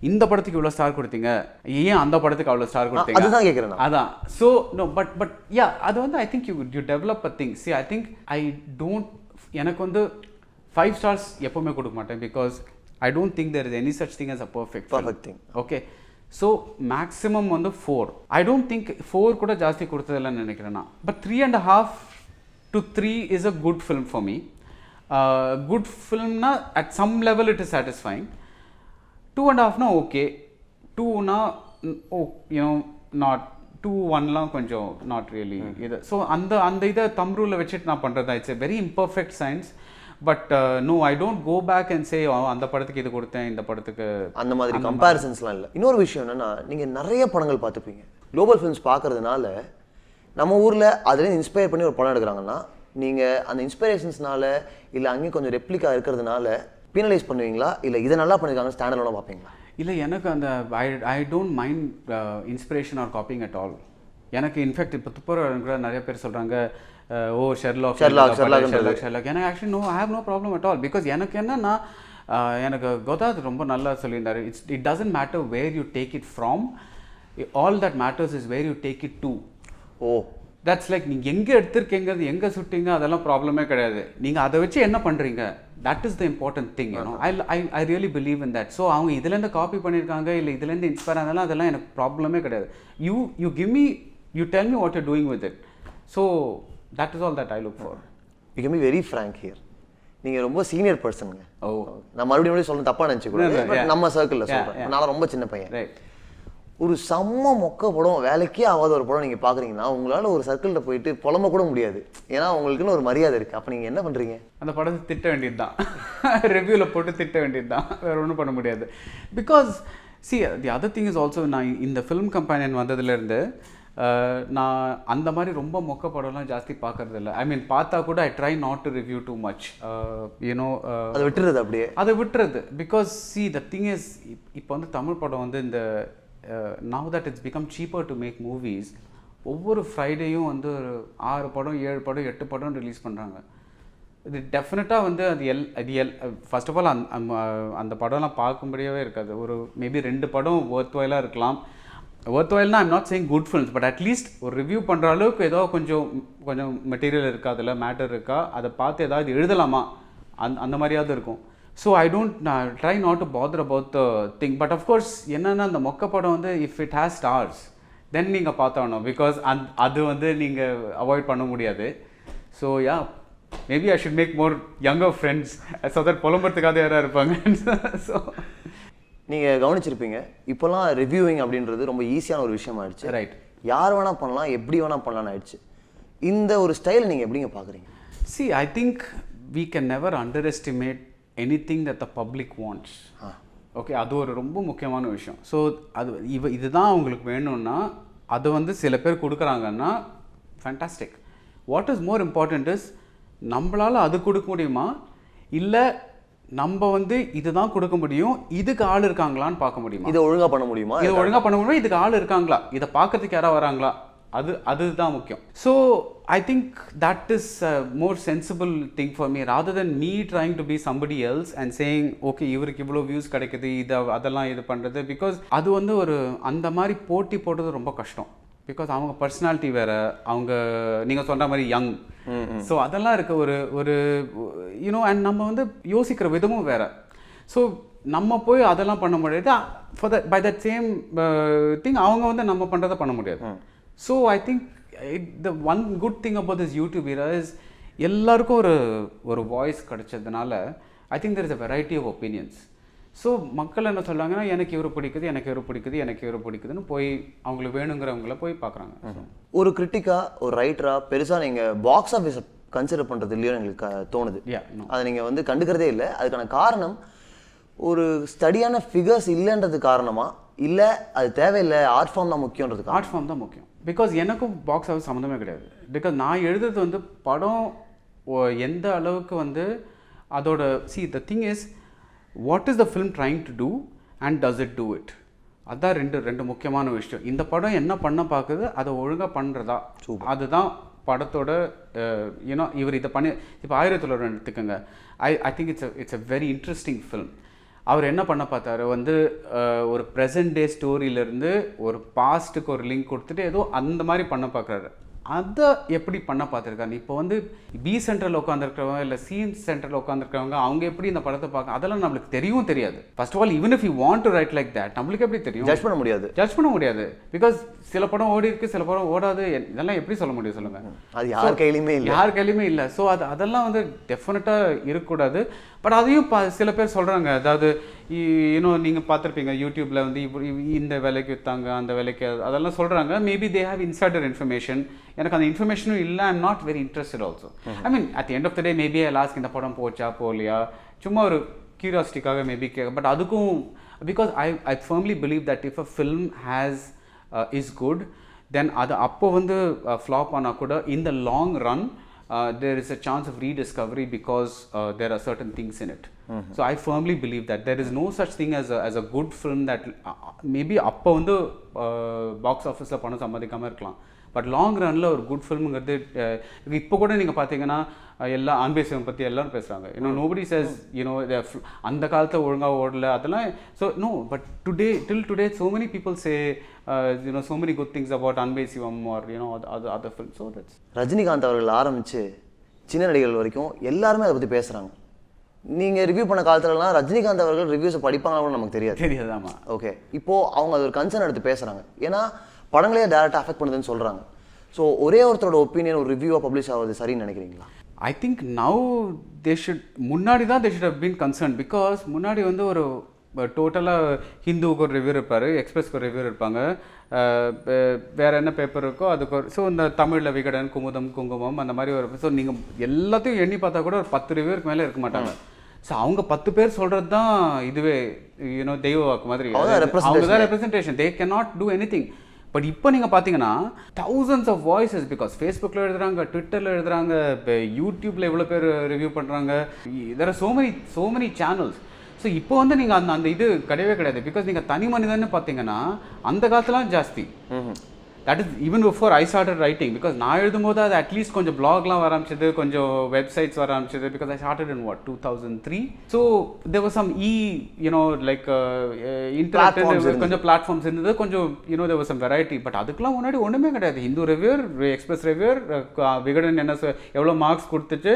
இந்த படத்துக்கு இவ்வளோ ஸ்டார் கொடுத்தீங்க, ஏன் அந்த படத்துக்கு அவ்வளோ ஸ்டார் கொடுத்தீங்க, அதுதான் கேட்குறேன். அதான். ஸோ நோ பட் அது வந்து I think you develop a thing. I think எனக்கு வந்து 5 stars எப்போவுமே கொடுக்க மாட்டேன். Because I don't think there is any such thing as a perfect thing. Okay. So maximum வந்து 4. I don't think 4 கூட ஜாஸ்தி கொடுத்ததில்லைன்னு நினைக்கிறேன் நான். But 3.5 to 3 is a good film for me. Good film na at some level it is satisfying. 2.5 na okay. 2 na not 2-1 லாம் கொஞ்சம் not really. So அந்த இதை தம் ரூலில் வச்சுட்டு நான் பண்ணுறதா. It's a very imperfect science. But no I don't go back and say அந்த படத்துக்கு இது கொடுத்தேன் இந்த படத்துக்கு அந்த மாதிரி கம்பேரிசன்ஸ்லாம் இல்லை. இன்னொரு விஷயம் என்னென்னா நீங்கள் நிறைய படங்கள் பார்த்துப்பீங்க. குளோபல் ஃபிலிம்ஸ் பார்க்கறதுனால நம்ம ஊரில் அதுலேருந்து இன்ஸ்பயர் பண்ணி ஒரு படம் எடுக்கிறாங்கன்னா நீங்கள் அந்த இன்ஸ்பிரேஷன்ஸ்னால இல்லை அங்கேயும் கொஞ்சம் ரெப்ளிகா இருக்கிறதுனால பீனலைஸ் பண்ணுவீங்களா, இல்லை இதை நல்லா பண்ணியிருக்காங்க ஸ்டாண்டர்டோட பார்ப்பீங்களா? இல்லை, எனக்கு அந்த I don't mind inspiration or copying at all. எனக்கு இன்ஃபேக்ட் இப்போ துப்புரவு நிறைய பேர் சொல்கிறாங்க ஷெர்லாக். எனக்கு actually I have no problem at all. Because எனக்கு என்னன்னா எனக்கு கோதாத் ரொம்ப நல்லா சொல்லியிருந்தாரு. It doesn't matter where you take it from, all that matters is where you take it to. That's like நீங்கள் எங்கே எடுத்திருக்கீங்க, எங்கே சுட்டிங்க, அதெல்லாம் ப்ராப்ளமே கிடையாது. நீங்கள் அதை வச்சு என்ன பண்ணுறீங்க, that is the important thing. I really believe in that. So அவங்க இதுலேருந்து காப்பி பண்ணியிருக்காங்க இல்லை இதுலேருந்து இன்ஸ்பயர் ஆனாலும் அதெல்லாம் எனக்கு ப்ராப்ளமே கிடையாது. You give me, you tell me what you doing with it. So that is all that I look for. You can be very frank here. நீங்க ரொம்ப சீனியர் பர்சனுங்க. நான் மறுபடியும் சொல்ல தப்பா நினைச்சுக்கூடாது. நம்ம சர்க்கிள்ல சொல்றேன். நான் ரொம்ப சின்ன பையன். ஒரு செம்ம மொக்க படம், வேலைக்கே ஆகாத ஒரு படம் நீங்க பாக்குறீங்கன்னா உங்களால ஒரு சர்க்கிள்ல போயிட்டு புலம்ப கூட முடியாது. ஏன்னா உங்களுக்குன்னு ஒரு மரியாதை இருக்கு. அப்ப நீங்க என்ன பண்றீங்க? அந்த படத்தை திட்ட வேண்டியதுதான், ரிவ்யூல போட்டு திட்ட வேண்டியதுதான், வேற ஒன்றும் பண்ண முடியாது. Because see the other thing is also நான் இந்த ஃபிலிம் கம்பெனியன் வந்ததுல இருந்து நான் அந்த மாதிரி ரொம்ப மொக்க படம்லாம் ஜாஸ்தி பார்க்கறதில்ல. ஐ மீன் பார்த்தா கூட I try not to review too much. அதை விட்டுறது, அப்படியே அதை விட்டுறது. Because see the thing is, இப்போ வந்து தமிழ் படம் வந்து இந்த now that it's become cheaper to make movies. ஒவ்வொரு ஃப்ரைடேயும் வந்து ஒரு 6 படம் 7 படம் 8 படம் ரிலீஸ் பண்ணுறாங்க. இது டெஃபினட்டாக வந்து அது ஃபர்ஸ்ட் ஆஃப் ஆல் அந்த படம்லாம் பார்க்கும்படியாகவே இருக்காது. ஒரு மேபி 2 படம் ஒர்த்வைலாக இருக்கலாம். ஒர்த்வைல்னா I'm not saying good films, but at least ஒரு ரிவ்யூ பண்ணுற அளவுக்கு ஏதோ கொஞ்சம் மெட்டீரியல் இருக்கா, அதில் மேட்டர் இருக்கா, அதை பார்த்து ஏதாவது எழுதலாமா, அந்த மாதிரியாவது இருக்கும். So I don't try not to bother about the thing. But of course என்னென்னா அந்த மொக்க படம் வந்து if it has stars then நீங்கள் பார்த்தாகணும். பிகாஸ் அது வந்து நீங்கள் அவாய்ட் பண்ண முடியாது. So yeah, maybe I should make more younger friends so that புலம்புறதுக்காக யாராக இருப்பாங்க. ஸோ நீங்கள் கவனிச்சிருப்பீங்க, இப்போல்லாம் ரிவ்யூவிங் அப்படின்றது ரொம்ப ஈஸியான ஒரு விஷயம் ஆயிடுச்சு. ரைட். யார் வேணால் பண்ணலாம், எப்படி வேணால் பண்ணலாம்னு ஆயிடுச்சு. இந்த ஒரு ஸ்டைலை நீங்கள் எப்படிங்க பார்க்குறீங்க? See, I think we can never underestimate anything that the public wants. Okay, அது ஒரு ரொம்ப முக்கியமான விஷயம். ஸோ அது இதுதான் அவங்களுக்கு வேணும்னா அது வந்து சில பேர் கொடுக்குறாங்கன்னா fantastic. What is more important is நம்மளால் அது கொடுக்க முடியுமா, இல்லை நம்ம வந்து இதுதான் கொடுக்க முடியும், இதுக்கு ஆள் இருக்காங்களான்னு பார்க்க முடியுமா, இதை ஒழுங்காக பண்ண முடியுமா, இதை ஒழுங்காக பண்ண முடியுமா, இதுக்கு ஆள் இருக்காங்களா, இதை பார்க்கறதுக்கு யாராவது வராங்களா, அதுதான் முக்கியம். So I think that is more sensible thing for me rather than me trying to be somebody else and saying okay இவருக்கு இவ்வளோ வியூஸ் கிடைக்குது, அதெல்லாம் இது பண்ணுறது. பிகாஸ் அது வந்து ஒரு அந்த மாதிரி போட்டி போடுறது ரொம்ப கஷ்டம். பிகாஸ் அவங்க பர்சனாலிட்டி வேறு, அவங்க நீங்கள் சொல்கிற மாதிரி யங், ஸோ அதெல்லாம் இருக்க ஒரு யூனோ அண்ட் நம்ம வந்து யோசிக்கிற விதமும் வேறு. ஸோ நம்ம போய் அதெல்லாம் பண்ண முடியாது. For the by that same thing அவங்க வந்து நம்ம பண்ணுறதை பண்ண முடியாது. So I think the one good thing about this YouTube era is எல்லாருக்கும் ஒரு வாய்ஸ் கிடைச்சதுனால I think there is a variety of opinions. So மக்கள் என்ன சொல்கிறாங்கன்னா எனக்கு இவரு பிடிக்குது, எனக்கு இவரு பிடிக்குது, எனக்கு இவரு பிடிக்குதுன்னு போய் அவங்களுக்கு வேணுங்கிறவங்கள போய் பார்க்குறாங்க. ஒரு கிரிட்டிக்காக, ஒரு ரைட்டராக பெருசாக நீங்கள் பாக்ஸ் ஆஃபீஸை கன்சிடர் பண்ணுறது இல்லையோ எங்களுக்கு தோணுது. அதை நீங்கள் வந்து கண்டுக்கிறதே இல்லை. அதுக்கான காரணம் ஒரு ஸ்டடியான ஃபிகர்ஸ் இல்லைன்றது காரணமா, இல்லை அது தேவையில்லை, ஆர்ட் ஃபார்ம் தான் முக்கியன்றது? ஆர்ட் ஃபார்ம் தான் முக்கியம். பிகாஸ் எனக்கும் பாக்ஸ் ஆஃபீஸ் சம்மந்தமே கிடையாது. பிகாஸ் நான் எழுதுறது வந்து படம் எந்த அளவுக்கு வந்து அதோட the thing is what is the film trying to do and does it do it. அதுதான் ரெண்டு முக்கியமான விஷயம். இந்த படம் என்ன பண்ண பார்க்குது, அதை ஒழுங்காக பண்ணுறதா, அதுதான் படத்தோட யூனோ இவர் இதை பண்ணி. இப்போ 1900 எடுத்துக்கோங்க. I think it's a very interesting film. அவர் என்ன பண்ண பார்த்தாரு வந்து ஒரு ப்ரெசன்ட் டே ஸ்டோரியிலேருந்து ஒரு பாஸ்ட்டுக்கு ஒரு லிங்க் கொடுத்துட்டு ஏதோ அந்த மாதிரி பண்ண பார்க்குறாரு. அதை எப்படி பண்ண பார்த்துருக்காங்க. இப்போ வந்து பி சென்டரில் உட்காந்துருக்கிறவங்க இல்லை சி சென்டரில் உட்காந்துருக்கிறவங்க அவங்க எப்படி இந்த படத்தை பார்க்க, அதெல்லாம் நம்மளுக்கு தெரியவும் தெரியாது. First of all even if you want to write like that நம்மளுக்கு எப்படி தெரியும்? ஜட்ஜ் பண்ண முடியாது. பிகாஸ் சில படம் ஓடி இருக்கு, சில படம் ஓடாது. இதெல்லாம் எப்படி சொல்ல முடியும் சொல்லுங்க? அது யார் கையிலுமே இல்லை. ஸோ அதெல்லாம் வந்து டெஃபினட்டாக இருக்கக்கூடாது. பட் அதையும் சில பேர் சொல்கிறாங்க. அதாவது இன்னும் நீங்கள் பார்த்துருப்பீங்க யூடியூப்பில் வந்து இந்த விலைக்கு விற்றாங்க, அந்த விலைக்கு, அதெல்லாம் சொல்கிறாங்க. Maybe they have insider information. எனக்கு அந்த இன்ஃபர்மேஷனும் இல்லை. I am not very interested also. I mean at the end of the day maybe I lost இந்த படம் போச்சா போகலையா, சும்மா ஒரு கியூரியாசிட்டிக்காக மேபி கேட்க. பட் அதுக்கும் because I firmly believe that if a film has is good then அது அப்போ வந்து ஃப்ளாப் ஆனால் கூட in the long run there is a chance of rediscovery because there are certain things in it. So I firmly believe that there is no such thing as a good film that maybe அப்போ வந்து box ஆஃபீஸில் பணம் சம்பாதிக்காமல் இருக்கலாம். But long Ranil ஒரு good ஃபில்முங்கிறது இப்போ கூட நீங்கள் பார்த்தீங்கன்னா எல்லா ஆன்பேசியம் பற்றி எல்லோரும் பேசுகிறாங்க. நோபடி சேஸ் அந்த காலத்தில் ஒழுங்காக ஓடல அதெல்லாம். So no, but till today so many people say so many good things about ஆன்பேசியம் or other films. So that's Rajinikanth அவர்கள் ஆரம்பித்து சின்ன நடிகர்கள் வரைக்கும் எல்லாருமே அதை பற்றி பேசுகிறாங்க. நீங்கள் ரிவ்யூ பண்ண காலத்துலலாம் ரஜினிகாந்த் அவர்கள் ரிவ்யூஸை படிப்பாங்கன்னு நமக்கு தெரியாது. ஆமாம். ஓகே, இப்போது அவங்க அது ஒரு கன்சர்ன் எடுத்து பேசுகிறாங்க. ஏன்னா படங்களே டேரெக்டாக அஃபெக்ட் பண்ணுதுன்னு சொல்கிறாங்க. ஸோ ஒரே ஒருத்தரோட ஒப்பீனியன் ஒரு ரிவ்யூவாக பப்ளிஷ் ஆகுது சரின்னு நினைக்கிறீங்களா? I think now they should முன்னாடி தான் they should have been concern. Because முன்னாடி வந்து ஒரு டோட்டலாக ஹிந்துவுக்கு ஒரு ரிவ்யூ இருப்பார், எக்ஸ்பிரஸ்க்கு ஒரு ரிவ்யூ இருப்பாங்க, வேறு என்ன பேப்பர் இருக்கோ அதுக்கு ஒரு. ஸோ இந்த தமிழில் விகடன், குமுதம், குங்குமம் அந்த மாதிரி ஒரு. ஸோ நீங்கள் எல்லாத்தையும் எண்ணி பார்த்தா கூட ஒரு 10 ரிவ்யூருக்கு மேலே இருக்க மாட்டாங்க. ஸோ அவங்க 10 பேர் சொல்கிறது தான் இதுவே தெய்வ வாக்கு மாதிரி. அவங்க தான் representation. They can not do anything. But இப்போ நீங்கள் பார்த்தீங்கன்னா thousands of voices, பிகாஸ் ஃபேஸ்புக்கில் எழுதுறாங்க, ட்விட்டரில் எழுதுறாங்க, இப்போ யூடியூப்பில் எவ்வளோ பேர் ரிவ்யூ பண்ணுறாங்க. there are so many channels. So இப்போ வந்து நீங்கள் அந்த இது கிடையவே கிடையாது. பிகாஸ் நீங்கள் தனி மனிதன்னு பார்த்தீங்கன்னா அந்த காலத்துலாம் ஜாஸ்தி. That is even before I started writing. Because நான் எழுதும்போது அது அட்லீஸ்ட் கொஞ்சம் பிளாக்லாம் வர ஆரம்பிச்சது, கொஞ்சம் வெப்சைட்ஸ் வர ஆரம்பிச்சது. Because I started in 2003. So there was some like internet கொஞ்சம் பிளாட்ஃபார்ம்ஸ் இருந்தது, கொஞ்சம் there was some variety. But அதுக்கெல்லாம் முன்னாடி ஒன்றுமே கிடையாது. Hindu reviewer, Express reviewer, Vikatan என்ன எவ்வளோ மார்க்ஸ் கொடுத்துட்டு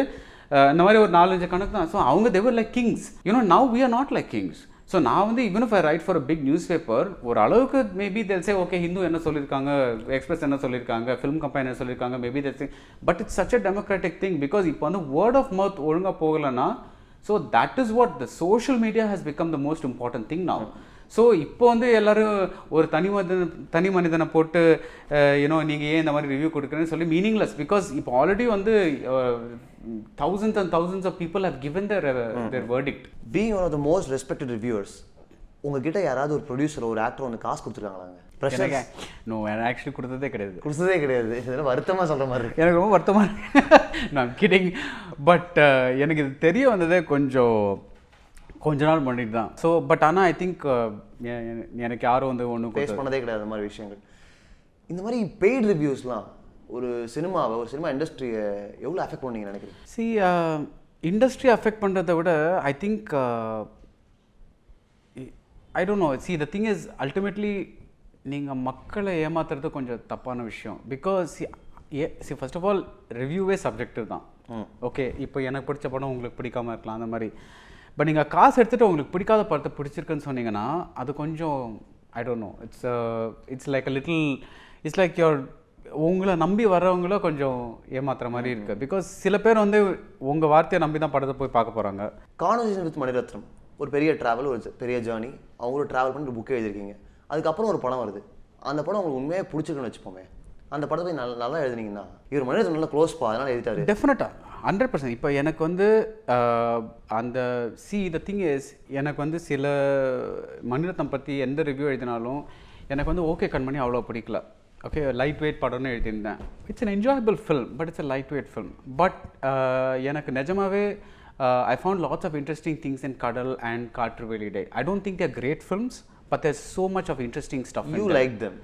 இந்த மாதிரி ஒரு 4-5 கணக்கு தான். ஸோ அவங்க they were like kings. Now we are not like kings. So நான் வந்து even if I write for a big newspaper ஒரு அளவுக்கு maybe they'll say okay Hindu என்ன சொல்லியிருக்காங்க, எக்ஸ்பிரஸ் என்ன சொல்லியிருக்காங்க, ஃபிலிம் கம்பெனி என்ன சொல்லியிருக்காங்க, maybe they'll say but it's such a democratic thing because இப்போ வந்து word of mouth ஒழுங்காக போகலைன்னா so that is what the social media has become the most important thing now. So இப்போ வந்து எல்லோரும் ஒரு தனி மனிதனை போட்டு யூனோ நீங்கள் ஏன் இந்த மாதிரி ரிவ்யூ கொடுக்குறேன்னு சொல்லி மீனிங்லெஸ் பிகாஸ் இப்போ ஆல்ரெடி வந்து thousands and thousands of people have given their verdict. Being one of the most respected reviewers, உங்ககிட்ட யாராவது ஒரு ப்ரொடியூசர் ஒரு ஆக்டர் வந்து காசு கொடுத்துருக்காங்களாங்க? நோ ஆக்சுவலி கொடுத்ததே கிடையாது. இதெல்லாம் வருத்தமாக சொல்கிற மாதிரி இருக்கு. எனக்கு ரொம்ப வருத்தமாக இருக்கு. நான் கிடிங். பட் எனக்கு இது தெரிய வந்ததே கொஞ்ச நாள் பண்ணிட்டு தான். ஸோ பட் ஆனால் ஐ திங்க் எனக்கு யாரும் வந்து ஒன்றும் ஃபேஸ் பண்ணதே கிடையாது அந்த மாதிரி விஷயங்கள். இந்த மாதிரி பெய்ட் ரிவ்யூஸ்லாம் ஒரு சினிமா இண்டஸ்ட்ரியை எவ்வளோ அஃபெக்ட் பண்ணீங்க நினைக்கிறீங்க? சி இண்டஸ்ட்ரி அஃபெக்ட் பண்ணுறதை விட I think I don't know. See the thing is ultimately நீங்கள் மக்களை ஏமாத்துறது கொஞ்சம் தப்பான விஷயம். Because see first of all ரிவ்யூவே சப்ஜெக்டிவ் தான். ஓகே இப்போ எனக்கு பிடிச்ச படம் உங்களுக்கு பிடிக்காமல் இருக்கலாம் அந்த மாதிரி. பட் நீங்கள் காசு எடுத்துகிட்டு உங்களுக்கு பிடிக்காத படத்தை பிடிச்சிருக்குன்னு சொன்னீங்கன்னா அது கொஞ்சம் ஐ don't know it's like a little it's like உங்களை நம்பி வர்றவங்கள கொஞ்சம் ஏமாத்துற மாதிரி இருக்குது. பிகாஸ் சில பேர் வந்து உங்கள் வார்த்தையை நம்பி தான் படத்தை போய் பார்க்க போகிறாங்க. கான்வர்சேஷன் வித் மணிரத்னம் ஒரு பெரிய ட்ராவல், ஒரு பெரிய ஜேர்னி. அவங்களும் ட்ராவல் பண்ணி ஒரு புக்கே எழுதிருக்கீங்க. அதுக்கப்புறம் ஒரு படம் வருது. அந்த படம் உங்களுக்கு உண்மையாக பிடிச்சிருக்குன்னு வச்சுப்போமே, அந்த படத்தை போய் நல்லா எழுதினீங்கன்னா இவர் மணிரத்னம் நல்லா க்ளோஸ்ப்பா அதனால் எழுதிட்டாரு. டெஃபினட்டாக 100%. இப்போ எனக்கு வந்து அந்த த திங் இஸ் எனக்கு வந்து சில மணிரத்னம் பற்றி எந்த ரிவ்யூ எழுதினாலும் எனக்கு வந்து ஓகே கண்மணி அவ்வளோ பிடிக்கல. ஓகே லைட் வெயிட் படம்னு எழுதியிருந்தேன். It's an enjoyable film but it's a light weight film. But எனக்கு நிஜமாவே I found lots of interesting things in Kadal and Kaatruvelli Day. I don't think they're great films, but there's so much of interesting stuff in them. You like them?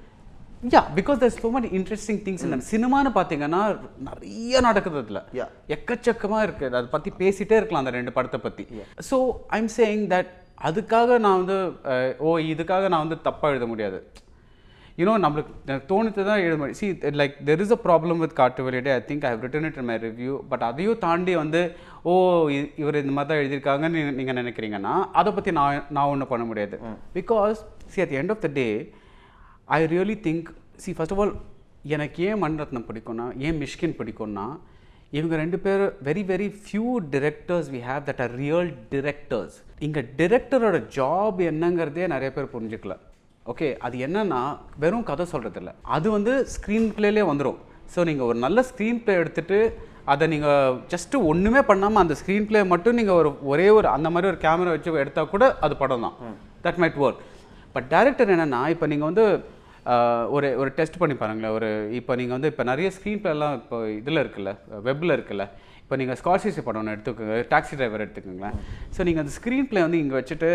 Yeah, because there's so many interesting things in them. சினிமான்னு பார்த்தீங்கன்னா நிறைய நடக்குது அதில், எக்கச்சக்கமாக இருக்குது. அதை பற்றி பேசிகிட்டே இருக்கலாம் அந்த ரெண்டு படத்தை பற்றி. ஸோ ஐம் சேயிங் தட் அதுக்காக நான் வந்து இதுக்காக நான் வந்து தப்பாக எழுத முடியாது. யூனோ நம்மளுக்கு தோணுத்து தான் எழுத முடியும். See like there is a problem with காட்டுவெளி டே. I think I have written it in my review. But அதையும் தாண்டி வந்து இவர் இந்த மாதிரி தான் எழுதியிருக்காங்கன்னு நீங்கள் நினைக்கிறீங்கன்னா அதை பற்றி நான் ஒன்றும் பண்ண முடியாது. Because see at the end of the day I really think first of all எனக்கு ஏன் மணிரத்னம் பிடிக்கும்னா, ஏன் மிஷ்கின் பிடிக்கும்னா, இவங்க ரெண்டு பேர் very very few directors we have that are real directors. இங்கே டிரெக்டரோட ஜாப் என்னங்கிறதே நிறைய பேர் புரிஞ்சுக்கல. ஓகே, அது என்னன்னா வெறும் கதை சொல்கிறதில்ல, அது வந்து ஸ்க்ரீன் பிளேலே வந்துடும். ஸோ நீங்கள் ஒரு நல்ல ஸ்க்ரீன் பிளே எடுத்துகிட்டு அதை நீங்கள் ஜஸ்ட்டு ஒன்றுமே பண்ணாமல் அந்த ஸ்க்ரீன் பிளே மட்டும் நீங்கள் ஒரே ஒரு அந்த மாதிரி ஒரு கேமரா வச்சு எடுத்தால் கூட அது படம் தான். That might work. But director என்னென்னா, இப்போ நீங்கள் வந்து ஒரு டெஸ்ட் பண்ணி பாருங்களேன். இப்போ நீங்கள் வந்து இப்போ நிறைய ஸ்க்ரீன் பிளேலாம் இப்போ இதில் இருக்குல்ல, வெப்பில் இருக்குல்ல. இப்போ நீங்கள் ஸ்கார்சிசி படம் ஒன்று எடுத்துக்கோங்க, டாக்ஸி டிரைவர் எடுத்துக்கோங்களேன். ஸோ நீங்கள் அந்த ஸ்க்ரீன் பிளே வந்து இங்கே வச்சுட்டு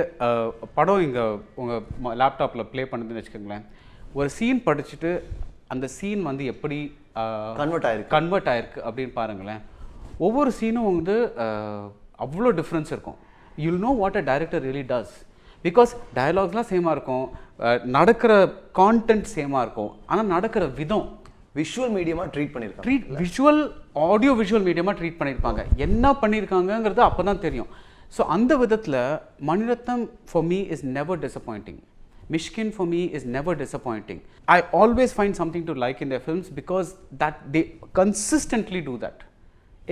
படம் இங்கே உங்கள் லேப்டாப்பில் ப்ளே பண்ணுதுன்னு வச்சுக்கோங்களேன். ஒரு சீன் படிச்சுட்டு அந்த சீன் வந்து எப்படி கன்வெர்ட் ஆயிருக்கு அப்படின்னு பாருங்களேன். ஒவ்வொரு சீனும் வந்து அவ்வளோ டிஃப்ரென்ஸ் இருக்கும். You'll know what a director really does. Because டயலாக்ஸ்லாம் சேமாக இருக்கும், நடக்கிற கான்டென்ட் சேமாக இருக்கும், ஆனால் நடக்கிற விதம் விஷுவல் மீடியமாக ஆடியோ விஷுவல் மீடியமாக ட்ரீட் பண்ணியிருப்பாங்க. என்ன பண்ணியிருக்காங்கங்கிறது அப்போ தான் தெரியும். ஸோ அந்த விதத்தில் Mani Ratnam for me is never disappointing. Mysskin for me is never disappointing. I always find something to like in their films because that they consistently do that.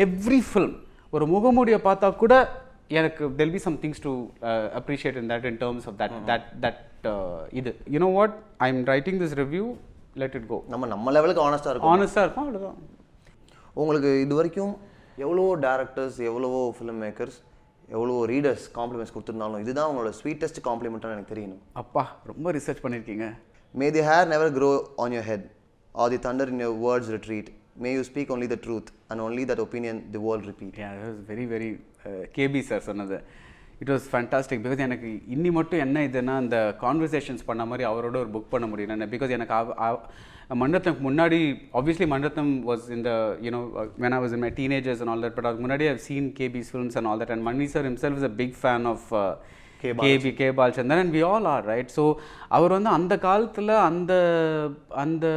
Every film. ஒரு முகமூடியை பார்த்தா கூட எனக்கு there'll be some things to appreciate in that in terms of that இது. You know what? I'm writing this review. Let it go. நம்ம லெவலுக்கு ஆனஸ்டாக இருக்கும் அவ்வளோதான். உங்களுக்கு இது வரைக்கும் எவ்வளவோ டேரக்டர்ஸ், எவ்வளவோ ஃபிலிம் மேக்கர்ஸ், எவ்வளோ ரீடர்ஸ் காம்ப்ளிமெண்ட்ஸ் கொடுத்துருந்தாலும் இதுதான் உங்களோட ஸ்வீட்டஸ்ட் காம்ப்ளிமெண்ட்டாக எனக்கு தெரியணும். அப்பா ரொம்ப ரிசர்ச் பண்ணியிருக்கீங்க. May the hair never grow on your head or the thunder in your words retreat. May you speak only the truth and only that opinion the world repeat. Very very K B sir சொன்னது. It was fantastic. Because எனக்கு இன்னி மட்டும் என்ன இதுன்னா அந்த conversations பண்ண மாதிரி அவரோட ஒரு புக் பண்ண முடியல. பிகாஸ் எனக்கு மணிரத்னம் முன்னாடி obviously Mani Ratnam was in the you know when I was in my teenagers and all that, but அதுக்கு முன்னாடி I've seen KB's films and all that, and Mani sir himself is a big fan of K Balchandran and we all are, right? So அவர் வந்து அந்த காலத்தில் அந்த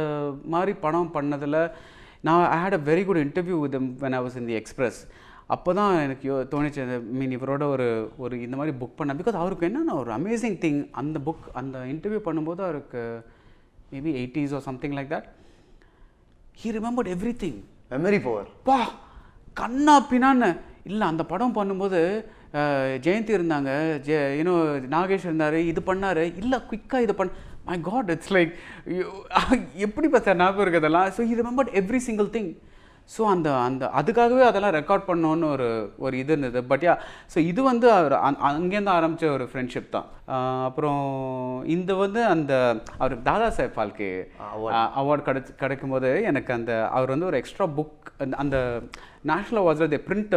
மாதிரி படம் பண்ணதில் நான் I had a very good interview with him when I was in the Express. அப்போ தான் எனக்கு தோணிச்சு இவரோட ஒரு இந்த மாதிரி புக் பண்ணேன். பிகாஸ் அவருக்கு என்னென்ன ஒரு அமேசிங் திங், அந்த இன்டர்வியூ பண்ணும்போது அவருக்கு maybe 80s or something like that, he remembered everything. Memory power பா கண்ணா பின்னான்னு இல்லை. அந்த படம் பண்ணும்போது ஜெயந்தி இருந்தாங்க, நாகேஷ் இருந்தார், இது பண்ணார், இல்லை குயிக்காக இது மை காட், இட்ஸ் லைக் எப்படி பார்த்தா ஞாபகம் இருக்குது அதெல்லாம். So he remembered every single thing. So அதுக்காகவே அதெல்லாம் ரெக்கார்ட் பண்ணோன்னு ஒரு இது இருந்தது. பட் யா, ஸோ இது வந்து அங்கேருந்து ஆரம்பித்த ஒரு ஃப்ரெண்ட்ஷிப் தான். அப்புறம் அந்த அவருக்கு தாதா சாஹேப் ஃபால்கே அவார்டு கிடைக்கும் போது எனக்கு அவர் வந்து ஒரு எக்ஸ்ட்ரா புக், அந்த நேஷ்னல் அவார்ட்ஸில் பிரிண்ட்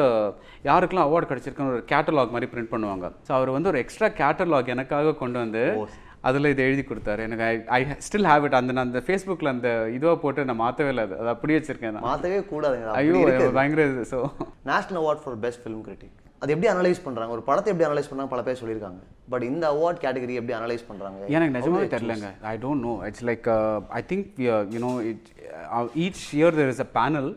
யாருக்கெல்லாம் அவார்டு கிடச்சிருக்குன்னு ஒரு கேட்டலாக் மாதிரி பிரிண்ட் பண்ணுவாங்க. ஸோ அவர் வந்து ஒரு எக்ஸ்ட்ரா கேட்டலாக் எனக்காக கொண்டு வந்து அதில் இதை எழுதி கொடுத்தாரு. எனக்கு ஐ ஸ்டில் ஹேவ் இட். அந்த ஃபேஸ்புக்கில் அந்த இதுவாக போட்டு நான் மாற்றவே இல்லை, அது அப்படியே வச்சிருக்கேன். மாற்றவே கூடாதுங்க, ஐயோ பயங்கர இது. So national award for best film critic, அது எப்படி அனலைஸ் பண்ணுறாங்க, ஒரு படத்தை எப்படி அனலைஸ் பண்ணுறாங்க பல பேர் சொல்லியிருக்காங்க. பட் இந்த அவார்ட் கேட்டகரி எப்படி அனலைஸ் பண்ணுறாங்க எனக்கு நிஜமாவே தெரியலங்க. I don't know. It's like I think each year there is a panel,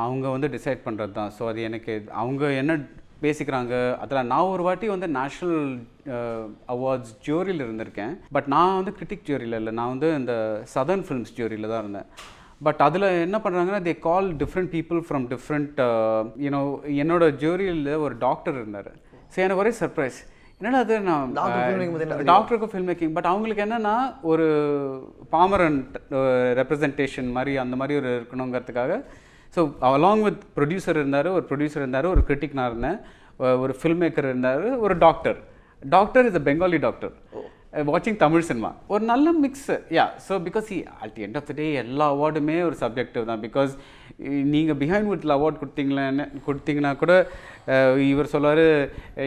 அவங்க வந்து டிசைட் பண்ணுறது தான். ஸோ அது எனக்கு அவங்க என்ன பேசிக்கிறாங்க அதில். நான் ஒரு வாட்டி வந்து நேஷ்னல் அவார்ட்ஸ் ஜூரியில் இருந்திருக்கேன். பட் நான் வந்து கிரிட்டிக் ஜூரியில் இல்லை, நான் வந்து இந்த சதர்ன் ஃபிலிம்ஸ் ஜூரியில் தான் இருந்தேன். பட் அதில் என்ன பண்ணுறாங்கன்னா, தே கால் டிஃப்ரெண்ட் பீப்புள் ஃப்ரம் டிஃப்ரெண்ட் என்னோட ஜூரியில் ஒரு டாக்டர் இருந்தார். ஸோ எனக்கு ஒரே சர்ப்ரைஸ், என்னடா அது, நான் டாக்டருக்கும் ஃபில்ம் மேக்கிங். பட் அவங்களுக்கு என்னென்னா ஒரு பாமரன் ரெப்ரசன்டேஷன் மாதிரி அந்த மாதிரி ஒரு இருக்கணுங்கிறதுக்காக. ஸோ அலாங் வித் ப்ரொடியூசர் இருந்தார், ஒரு கிரிட்டிக் நான் இருந்தேன், ஒரு ஃபில்ம் மேக்கர் இருந்தார், ஒரு doctor is a Bengali doctor வாட்சிங் தமிழ் சினிமா. ஒரு நல்ல mix. Yeah, so because at the end of the day எல்லா அவார்டுமே ஒரு சப்ஜெக்டிவ் தான். பிகாஸ் நீங்கள் பிஹைண்ட் வுட்டில் அவார்டு கொடுத்தீங்கன்னா கூட இவர் சொல்லுவார்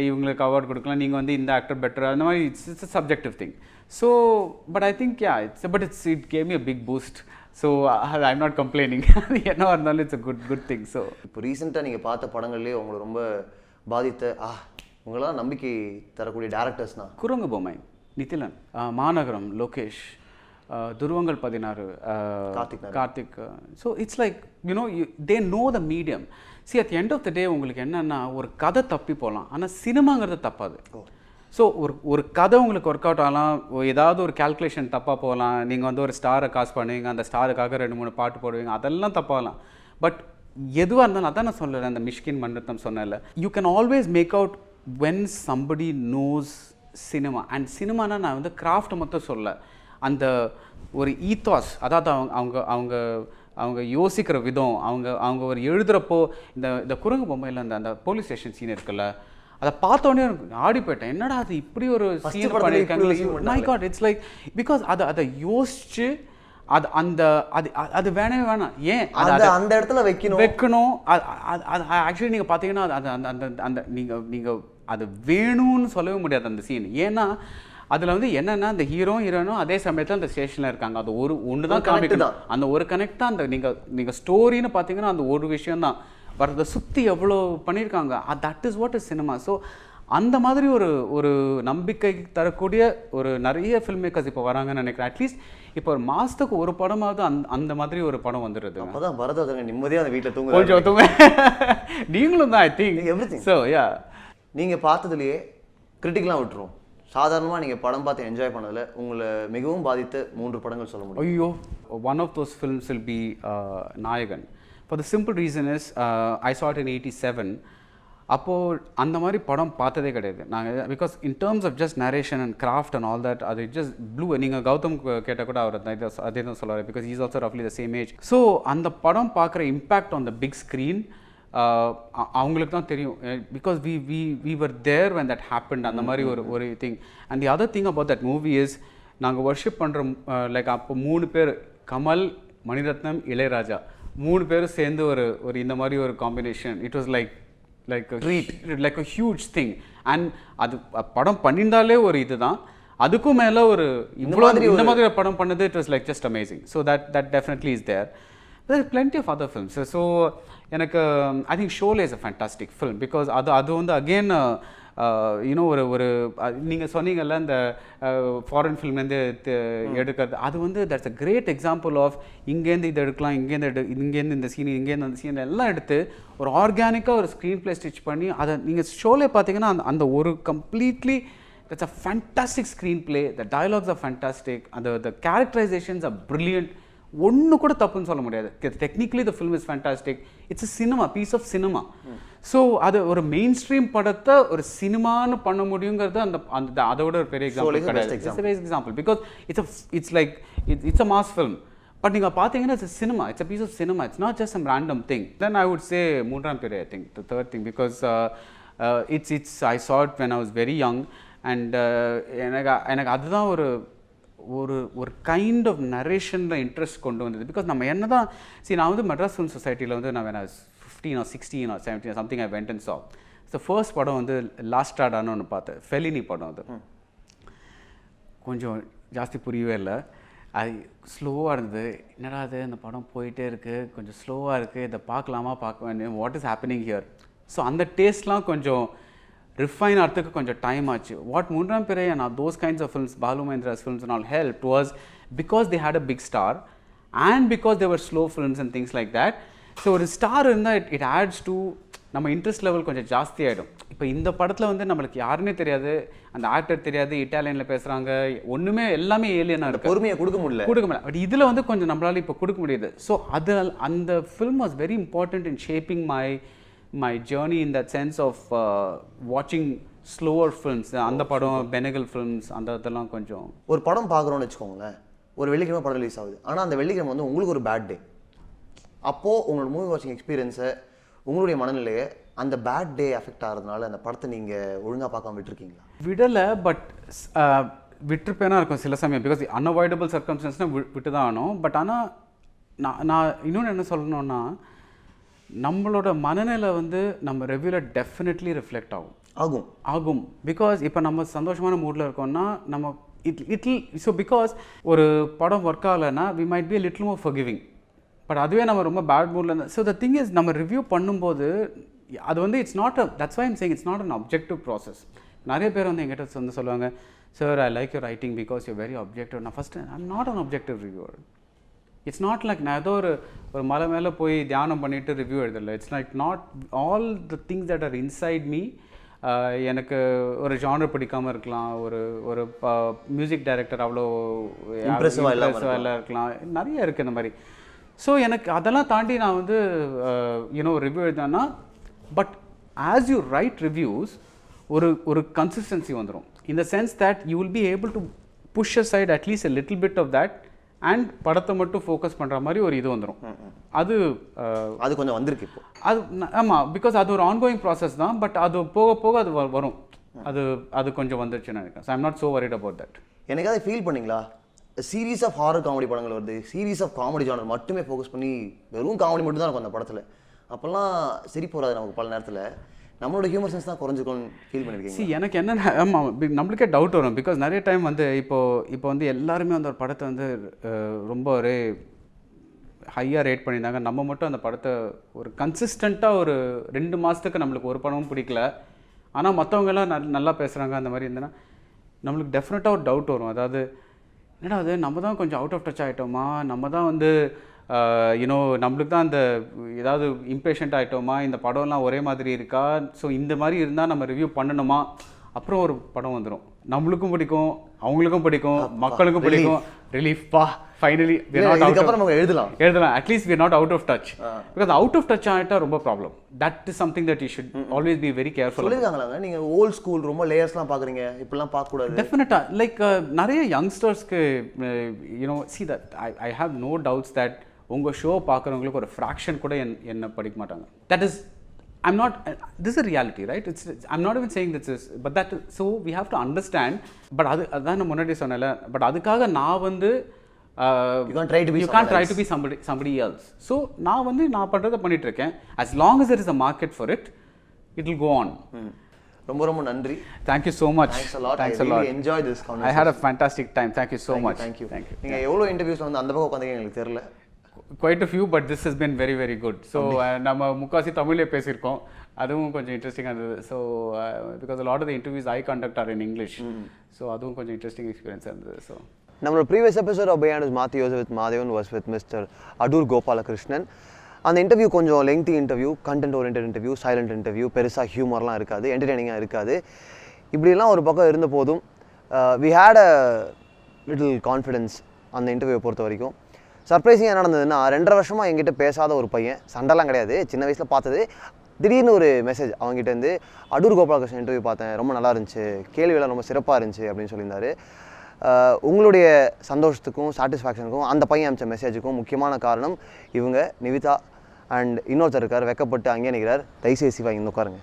இவங்களுக்கு அவார்டு கொடுக்கலாம், நீங்கள் வந்து இந்த ஆக்டர் பெட்டர், அந்த மாதிரி it's a subjective thing. So but I think ya it gave me a big boost. So I'm not complaining. என்ன இருந்தாலும் it's a good thing. So இப்போ ரீசெண்டாக நீங்கள் பார்த்த படங்கள்லேயே உங்களை ரொம்ப பாதித்த உங்களாம் நம்பிக்கை தரக்கூடிய டேரக்டர்ஸ்னா? குரங்கு பொம்மை, நிதிலன், மாநகரம், Lokesh, Dhuruvangal 16, Karthick. So it's like they know the medium. See at the end of the day உங்களுக்கு என்னென்னா, ஒரு கதை தப்பி போகலாம், ஆனால் சினிமாங்கிறது தப்பாது. ஸோ ஒரு கதை உங்களுக்கு ஒர்க் அவுட் ஆகலாம், ஏதாவது ஒரு கால்குலேஷன் தப்பாக போகலாம், நீங்கள் வந்து ஒரு ஸ்டாரை காசு பண்ணுவீங்க, அந்த ஸ்டாருக்காக 2-3 பாட்டு போடுவீங்க, அதெல்லாம் தப்பாகலாம். பட் எதுவாக இருந்தாலும் அதான் நான் சொல்லலை, அந்த மிஷ்கின் மணிரத்னம் சொன்னேன்ல, you can always make out when somebody nose cinema. And சினிமானா நான் வந்து கிராஃப்ட் மட்டும் சொல்ல, அந்த ஒரு ஈத்தாஸ், அதாவது அவங்க யோசிக்கிற விதம், அவங்க ஒரு எழுதுகிறப்போ இந்த குரங்கு பொம்மையில் அந்த போலீஸ் ஸ்டேஷன் சீன் இருக்குல்ல, அதை பார்த்தோன்னே ஆடி போயிட்டேன். என்னடா அது இப்படி ஒரு சீன் பண்ணியிருக்காங்க. My god, it's like because அதை யோசிச்சு அது வேணாம். ஏன் அந்த இடத்துல வைக்கணும்? அது ஆக்சுவலி நீங்கள் பார்த்தீங்கன்னா அந்த நீங்கள் அது வேணும்னு சொல்லவே முடியாது அந்த சீன். ஏன்னா அதில் வந்து என்னென்னா, அந்த ஹீரோயினும் அதே சமயத்தில் அந்த ஸ்டேஷனில் இருக்காங்க. அது ஒன்று தான் காமிக்கணும். அந்த ஒரு கனெக்ட் தான். அந்த நீங்கள் ஸ்டோரின்னு பார்த்தீங்கன்னா அந்த ஒரு விஷயம் தான். பட் அதை சுற்றி எவ்வளோ பண்ணியிருக்காங்க, that is what is cinema. So அந்த மாதிரி ஒரு நம்பிக்கை தரக்கூடிய ஒரு நிறைய ஃபில்ம் மேக்கர்ஸ் இப்போ வராங்கன்னு நினைக்கிறேன். அட்லீஸ்ட் இப்போ ஒரு மாதத்துக்கு ஒரு படமாவது அந்த மாதிரி ஒரு படம் வந்துடுது. அப்போதான் பரதவங்க நிம்மதியாக அந்த வீட்டில் கொஞ்சம் நீங்களும் தான் I think everything. So yeah, நீங்கள் பார்த்ததுலேயே கிரிட்டிக்லாம் விட்டுருவோம், சாதாரணமாக நீங்கள் படம் பார்த்து என்ஜாய் பண்ணதில் உங்களை மிகவும் பாதித்த 3 படங்கள் சொல்ல முடியும்? ஐயோ, one of those films will be Nayakan. For the simple reason is, I saw it in 87. அப்போது அந்த மாதிரி படம் பார்த்ததே கிடையாது நாங்கள். Because in terms of just narration and craft and all that, அது ஜஸ்ட் ப்ளூ. நீங்கள் கௌதம் கேட்டால் கூட அவர் அதே தான் சொல்லுவார், பிகாஸ் இஸ் ஆல்சோ ரஃப்லி த சேம் ஏஜ். ஸோ அந்த படம் பார்க்குற impact on the big screen அவங்களுக்கு தான் தெரியும். Because we were there when that happened. அந்த மாதிரி ஒரு thing. And the other thing about that movie is, நாங்கள் வர்ஷிப் பண்ணுற லைக் அப்போ 3 பேர், கமல், மணிரத்னம், இளையராஜா, 3 பேரும் சேர்ந்து ஒரு இந்த மாதிரி ஒரு combination. It was like a huge thing. And அது படம் பண்ணியிருந்தாலே ஒரு இதுதான். அதுக்கும் மேலே இந்த மாதிரி படம் பண்ணது, it was like just amazing. So that definitely is there. There are plenty of other films. So எனக்கு I think Sholay is a fantastic film, because அது வந்து again யூனோ ஒரு நீங்கள் சொன்னீங்கல்ல இந்த ஃபாரின் ஃபில்ம்லேருந்து எடுக்கிறது, அது வந்து that's a great example of இங்கேருந்து இது எடுக்கலாம், இங்கேருந்து இந்த சீன், இங்கேருந்து அந்த சீன் எல்லாம் எடுத்து ஒரு ஆர்கானிக்காக ஒரு ஸ்க்ரீன் பிளே ஸ்டிச் பண்ணி அதை நீங்கள் ஷோலே பார்த்தீங்கன்னா அந்த ஒரு completely that's a fantastic screenplay, the dialogues are fantastic, and the characterizations are brilliant. ஒன்று கூட தப்புன்னு சொல்ல முடியாது. Technically the film is fantastic. It's a cinema, piece of cinema. So அது ஒரு மெயின் ஸ்ட்ரீம் படத்தை ஒரு சினிமான்னு பண்ண முடியுங்கிறது அந்த அதோட ஒரு பெரிய எக்ஸாம்பிள் கிடையாது. இட்ஸ் பெரிய example because it's a mass film. But நீங்கள் பார்த்தீங்கன்னா it's cinema, it's a piece of cinema, it's not just some random thing. Then I would say Moondram Pirai, I think the third thing, because it's I saw it when I was very young. And எனக்கு அதுதான் ஒரு kind of நரேஷனில் interest கொண்டு வந்தது. Because நம்ம என்ன தான் நான் வந்து மெட்ராஸ் ஃபிலிம் சொசைட்டியில் வந்து நான் 15 or 16 or 17 something I went and saw. So first படம் வந்து லாஸ்ட் ஆடான்னு ஒன்று பார்த்தேன், ஃபெலினி படம். அது கொஞ்சம் ஜாஸ்தி புரியவே இல்லை, அது ஸ்லோவாக இருந்தது. என்னடா அது அந்த படம் போயிட்டே இருக்குது, கொஞ்சம் ஸ்லோவாக இருக்குது, இதை பார்க்கலாமா பார்க்க வேண்டிய, what is happening here. So அந்த டேஸ்ட்லாம் கொஞ்சம் ரிஃபைன் ஆகிறதுக்கு கொஞ்சம் டைம் ஆச்சு. வாட் மூன்றாம் பிறை and those kinds of films, Balu Mahendra's films and all helped was because they had a big star and because they were slow films and things like that. So ஒரு star இருந்தால் it adds to நம்ம interest level கொஞ்சம் ஜாஸ்தி ஆகிடும். இப்போ இந்த படத்தில் வந்து நம்மளுக்கு யாருன்னே தெரியாது, அந்த ஆக்டர் தெரியாது, இட்டாலியனில் பேசுகிறாங்க, ஒன்றுமே எல்லாமே ஏலியனாக இருக்குது, பொறுமையை கொடுக்க முடியல. பட் இதில் வந்து கொஞ்சம் நம்மளால் இப்போ கொடுக்க முடியுது. ஸோ அது அந்த film was very important in shaping my journey in that sense of watching slower films. அந்த படம் பெனகல் ஃபிலிம்ஸ் அந்த இதெல்லாம் கொஞ்சம். ஒரு படம் பார்க்குறோன்னு வச்சுக்கோங்களேன், ஒரு வெள்ளிக்கிழமை படம் ரிலீஸ் ஆகுது, ஆனால் அந்த வெள்ளிக்கிழமை வந்து உங்களுக்கு ஒரு பேட் டே. அப்போது உங்களோட மூவி வாட்சிங் எக்ஸ்பீரியன்ஸை, உங்களுடைய மனநிலையை அந்த பேட் டே அஃபெக்ட் ஆகிறதுனால அந்த படத்தை நீங்கள் ஒழுங்காக பார்க்காம விட்டுருக்கீங்களா? விடலை, பட் விட்டுருப்பேனா இருக்கும் சில சமயம். பிகாஸ் அன்அவாய்டபிள் சர்க்கம்ஸ்டன்ஸ்னால் விட்டு தான் ஆகணும். பட் ஆனால் நான் இன்னொன்று என்ன சொல்லணும்னா, நம்மளோட மனநிலை வந்து நம்ம ரெவ்யூவில் டெஃபினெட்லி ரிஃப்ளெக்ட் ஆகும். பிகாஸ் இப்போ நம்ம சந்தோஷமான மூடில் இருக்கோம்னா நம்ம ஸோ பிகாஸ் ஒரு படம் ஒர்க் ஆகலைன்னா we might be a little more forgiving. But அதுவே நம்ம ரொம்ப பேட் மூடில் இருந்தால், ஸோ த திங் இஸ் நம்ம ரிவ்யூ பண்ணும்போது அது வந்து it's not that's why I'm saying it's not an objective process. நிறைய பேர் வந்து எங்கிட்ட வந்து சொல்லுவாங்க, sir I like your writing because you very objective. நான் first I am not an objective reviewer. It's not like நான் ஏதோ ஒரு மலை மேலே போய் தியானம் பண்ணிவிட்டு ரிவ்யூ எழுதலை. It's like not all the things that are inside me. எனக்கு ஒரு ஜானர் பிடிக்காமல் இருக்கலாம், ஒரு மியூசிக் டைரக்டர் அவ்வளோ இம்ப்ரெசிவாக இருக்கலாம், நிறைய இருக்குது இந்த மாதிரி. ஸோ எனக்கு அதெல்லாம் தாண்டி நான் வந்து ரிவ்யூ எழுதினேன்னா, but as you write reviews ஒரு கன்சிஸ்டன்சி வந்துடும். In the sense that you will be able to push aside at least a little bit of that and படத்தை மட்டும் ஃபோக்கஸ் பண்ணுற மாதிரி ஒரு இது வந்துடும். அது கொஞ்சம் வந்திருக்கு இப்போ. அது ஆமாம், பிகாஸ் அது ஒரு ஆன்கோயிங் ப்ராசஸ் தான். பட் அது போக போக அது வரும். அது கொஞ்சம் வந்துருச்சுன்னு நினைக்கிறேன். So I'm not so worried about that. எனக்கு அதை ஃபீல் பண்ணிங்களா, சீரீஸ் ஆஃப் ஹாரர் காமெடி படங்கள் வருது, சீரீஸ் ஆஃப் காமெடி ஜானர் மட்டுமே ஃபோக்கஸ் பண்ணி வெறும் காமெடி மட்டும் தான் இருக்கும் அந்த படத்தில். அப்போல்லாம் சிரிப்பு வராது நமக்கு பல நேரத்தில். நம்மளோட ஹியூமர் சென்ஸ் தான் குறைஞ்சிக்கணும்னு ஃபீல் பண்ணியிருக்கீங்க. எனக்கு என்னென்ன ஆமாம், நம்மளுக்கே டவுட் வரும். பிகாஸ் நிறைய டைம் வந்து இப்போ வந்து எல்லாருமே அந்த ஒரு படத்தை வந்து ரொம்ப ஒரு ஹையாக ரேட் பண்ணியிருந்தாங்க. நம்ம மட்டும் அந்த படத்தை ஒரு கன்சிஸ்டண்ட்டாக ஒரு 2 மாதத்துக்கு நம்மளுக்கு ஒரு படமும் பிடிக்கல, ஆனால் மற்றவங்கெல்லாம் நல்லா பேசுகிறாங்க அந்த மாதிரி இருந்ததுன்னா நம்மளுக்கு டெஃபினட்டாக ஒரு டவுட் வரும். அதாவது என்னடா அது நம்ம தான் கொஞ்சம் அவுட் ஆஃப் டச் ஆகிட்டோமா, நம்ம தான் வந்து நம்மளுக்கு தான் அந்த ஏதாவது இம்பேஷண்ட் ஆகிட்டோமா, இந்த படம்லாம் ஒரே மாதிரி இருக்கா, ஸோ இந்த மாதிரி இருந்தால் நம்ம ரிவ்யூ பண்ணணுமா. அப்புறம் ஒரு படம் வந்துடும், நம்மளுக்கும் பிடிக்கும், அவங்களுக்கும் பிடிக்கும், மக்களுக்கும் பிடிக்கும், ரிலீஃப் பா ஃபைனலி எழுதலாம் at least we are not out of touch. because out of touch ஆகிட்டா ரொம்ப problem. that is something that you should always be very careful. சொல்லிருக்காங்களாங்க, நீங்கள் ஓல்ட் ஸ்கூல் ரொம்ப லேயர்ஸ்லாம் பார்க்குறீங்க, இப்படிலாம் பார்க்கக்கூடாது. டெஃபினட்டாக லைக் நிறைய யங்ஸ்டர்ஸ்க்கு see that I have no doubts that உங்கள் ஷோ பார்க்குறவங்களுக்கு ஒரு ஃப்ராக்ஷன் கூட என்ன படிக்க மாட்டாங்க. That is I'm not this is a reality, right? I'm not even saying this is, but that so we have to understand. But அதான் நான் முன்னாடி சொன்னேன்ல, பட் அதுக்காக நான் வந்து you can't try to be somebody else. So நான் பண்றதை பண்ணிட்டு இருக்கேன். As long as there is a market for it, it will go on. ரொம்ப நன்றி. Thank you so much. Thanks a lot. I enjoyed this conversation. I had a fantastic time. Thank you so much. Thank you. நீங்க எவ்வளவு இன்டர்வியூஸ்ல வந்து அந்த பக்கம் உட்கார்ந்தீங்க எனக்கு தெரியல. quite a few, but this has been very very good. So நம்ம முக்காசி தமிழ்லே பேசியிருக்கோம், அதுவும் கொஞ்சம் இன்ட்ரெஸ்டிங்காக இருந்தது. So because lot of the interviews I conduct are in English, so அதுவும் கொஞ்சம் இன்ட்ரெஸ்டிங் எக்ஸ்பீரியன்ஸாக இருந்தது. ஸோ நம்மளோட previous episode of Beyond Maatheyosi with Maathevan was with Mr. Adoor Gopalakrishnan. அந்த இன்டர்வியூ கொஞ்சம் lengthy interview, content oriented interview, silent interview, பெருசாக ஹியூமர்லாம் இருக்காது, என்டர்டெய்னிங்காக இருக்காது. இப்படிலாம் ஒரு பக்கம் இருந்த போதும் we had a little confidence அந்த இன்டர்வியூவை பொறுத்த வரைக்கும். சர்ப்ரைசிங் என்ன நடந்ததுன்னா, 2.5 வருஷமாக என்கிட்ட பேசாத ஒரு பையன், சண்டைலாம் கிடையாது, சின்ன வயசில் பார்த்தது, திடீர்னு ஒரு மெசேஜ் அவங்ககிட்டேருந்து, அடூர் கோபாலகிருஷ்ணன் இன்டர்வியூ பார்த்தேன், ரொம்ப நல்லா இருந்துச்சு, கேள்வியெல்லாம் ரொம்ப சிறப்பாக இருந்துச்சு அப்படின்னு சொல்லியிருந்தாரு. உங்களுடைய சந்தோஷத்துக்கும் சாட்டிஸ்ஃபேக்ஷனுக்கும் அந்த பையன் அனுப்பிச்ச மெசேஜுக்கும் முக்கியமான காரணம் இவங்க நிவிதா அண்ட் இன்னொருத்தர் இருக்கார், வெக்கப்பட்டு அங்கே நிற்கிறார், தயவுசெய்து சிவா இங்கே உட்காருங்க.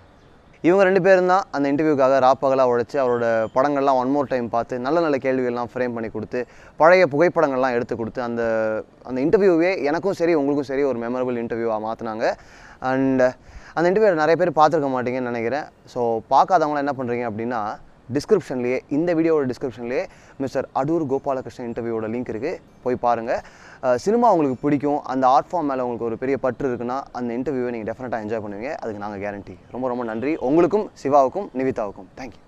இவங்க 2 பேரும் தான் அந்த இன்டர்வியூக்காக ராப்பகலாக உழைச்சி அவரோட படங்கள்லாம் ஒன் மோர் டைம் பார்த்து நல்ல நல்ல கேள்விகள்லாம் ஃப்ரேம் பண்ணி கொடுத்து பழைய புகைப்படங்கள்லாம் எடுத்து கொடுத்து அந்த இன்டர்வியூவே எனக்கும் சரி உங்களுக்கும் சரி ஒரு மெமரபிள் இன்டர்வியூவாக மாற்றினாங்க. அண்ட் அந்த இன்டர்வியூ நிறைய பேர் பார்த்துருக்க மாட்டீங்கன்னு நினைக்கிறேன். ஸோ பார்க்காதவங்களாம் என்ன பண்ணுறீங்க அப்படின்னா, டிஸ்கிரிப்ஷன்லேயே, இந்த வீடியோவோட டிஸ்கிரிப்ஷன்லேயே மிஸ்டர் அடூர் கோபாலகிருஷ்ணன் இன்டர்வியூவோட லிங்க் இருக்குது, போய் பாருங்கள். சினிமா உங்களுக்கு பிடிக்கும், அந்த ஆர்ட் ஃபார்ம் மேலே உங்களுக்கு ஒரு பெரிய பற்று இருக்குன்னா அந்த இன்டர்வியூவை நீங்கள் டெஃபினட்டாக என்ஜாய் பண்ணுவீங்க, அதுக்கு நாங்கள் கேரண்டி. ரொம்ப ரொம்ப நன்றி உங்களுக்கும், சிவாவுக்கும், நிவிதாவுக்கும். தேங்க்யூ.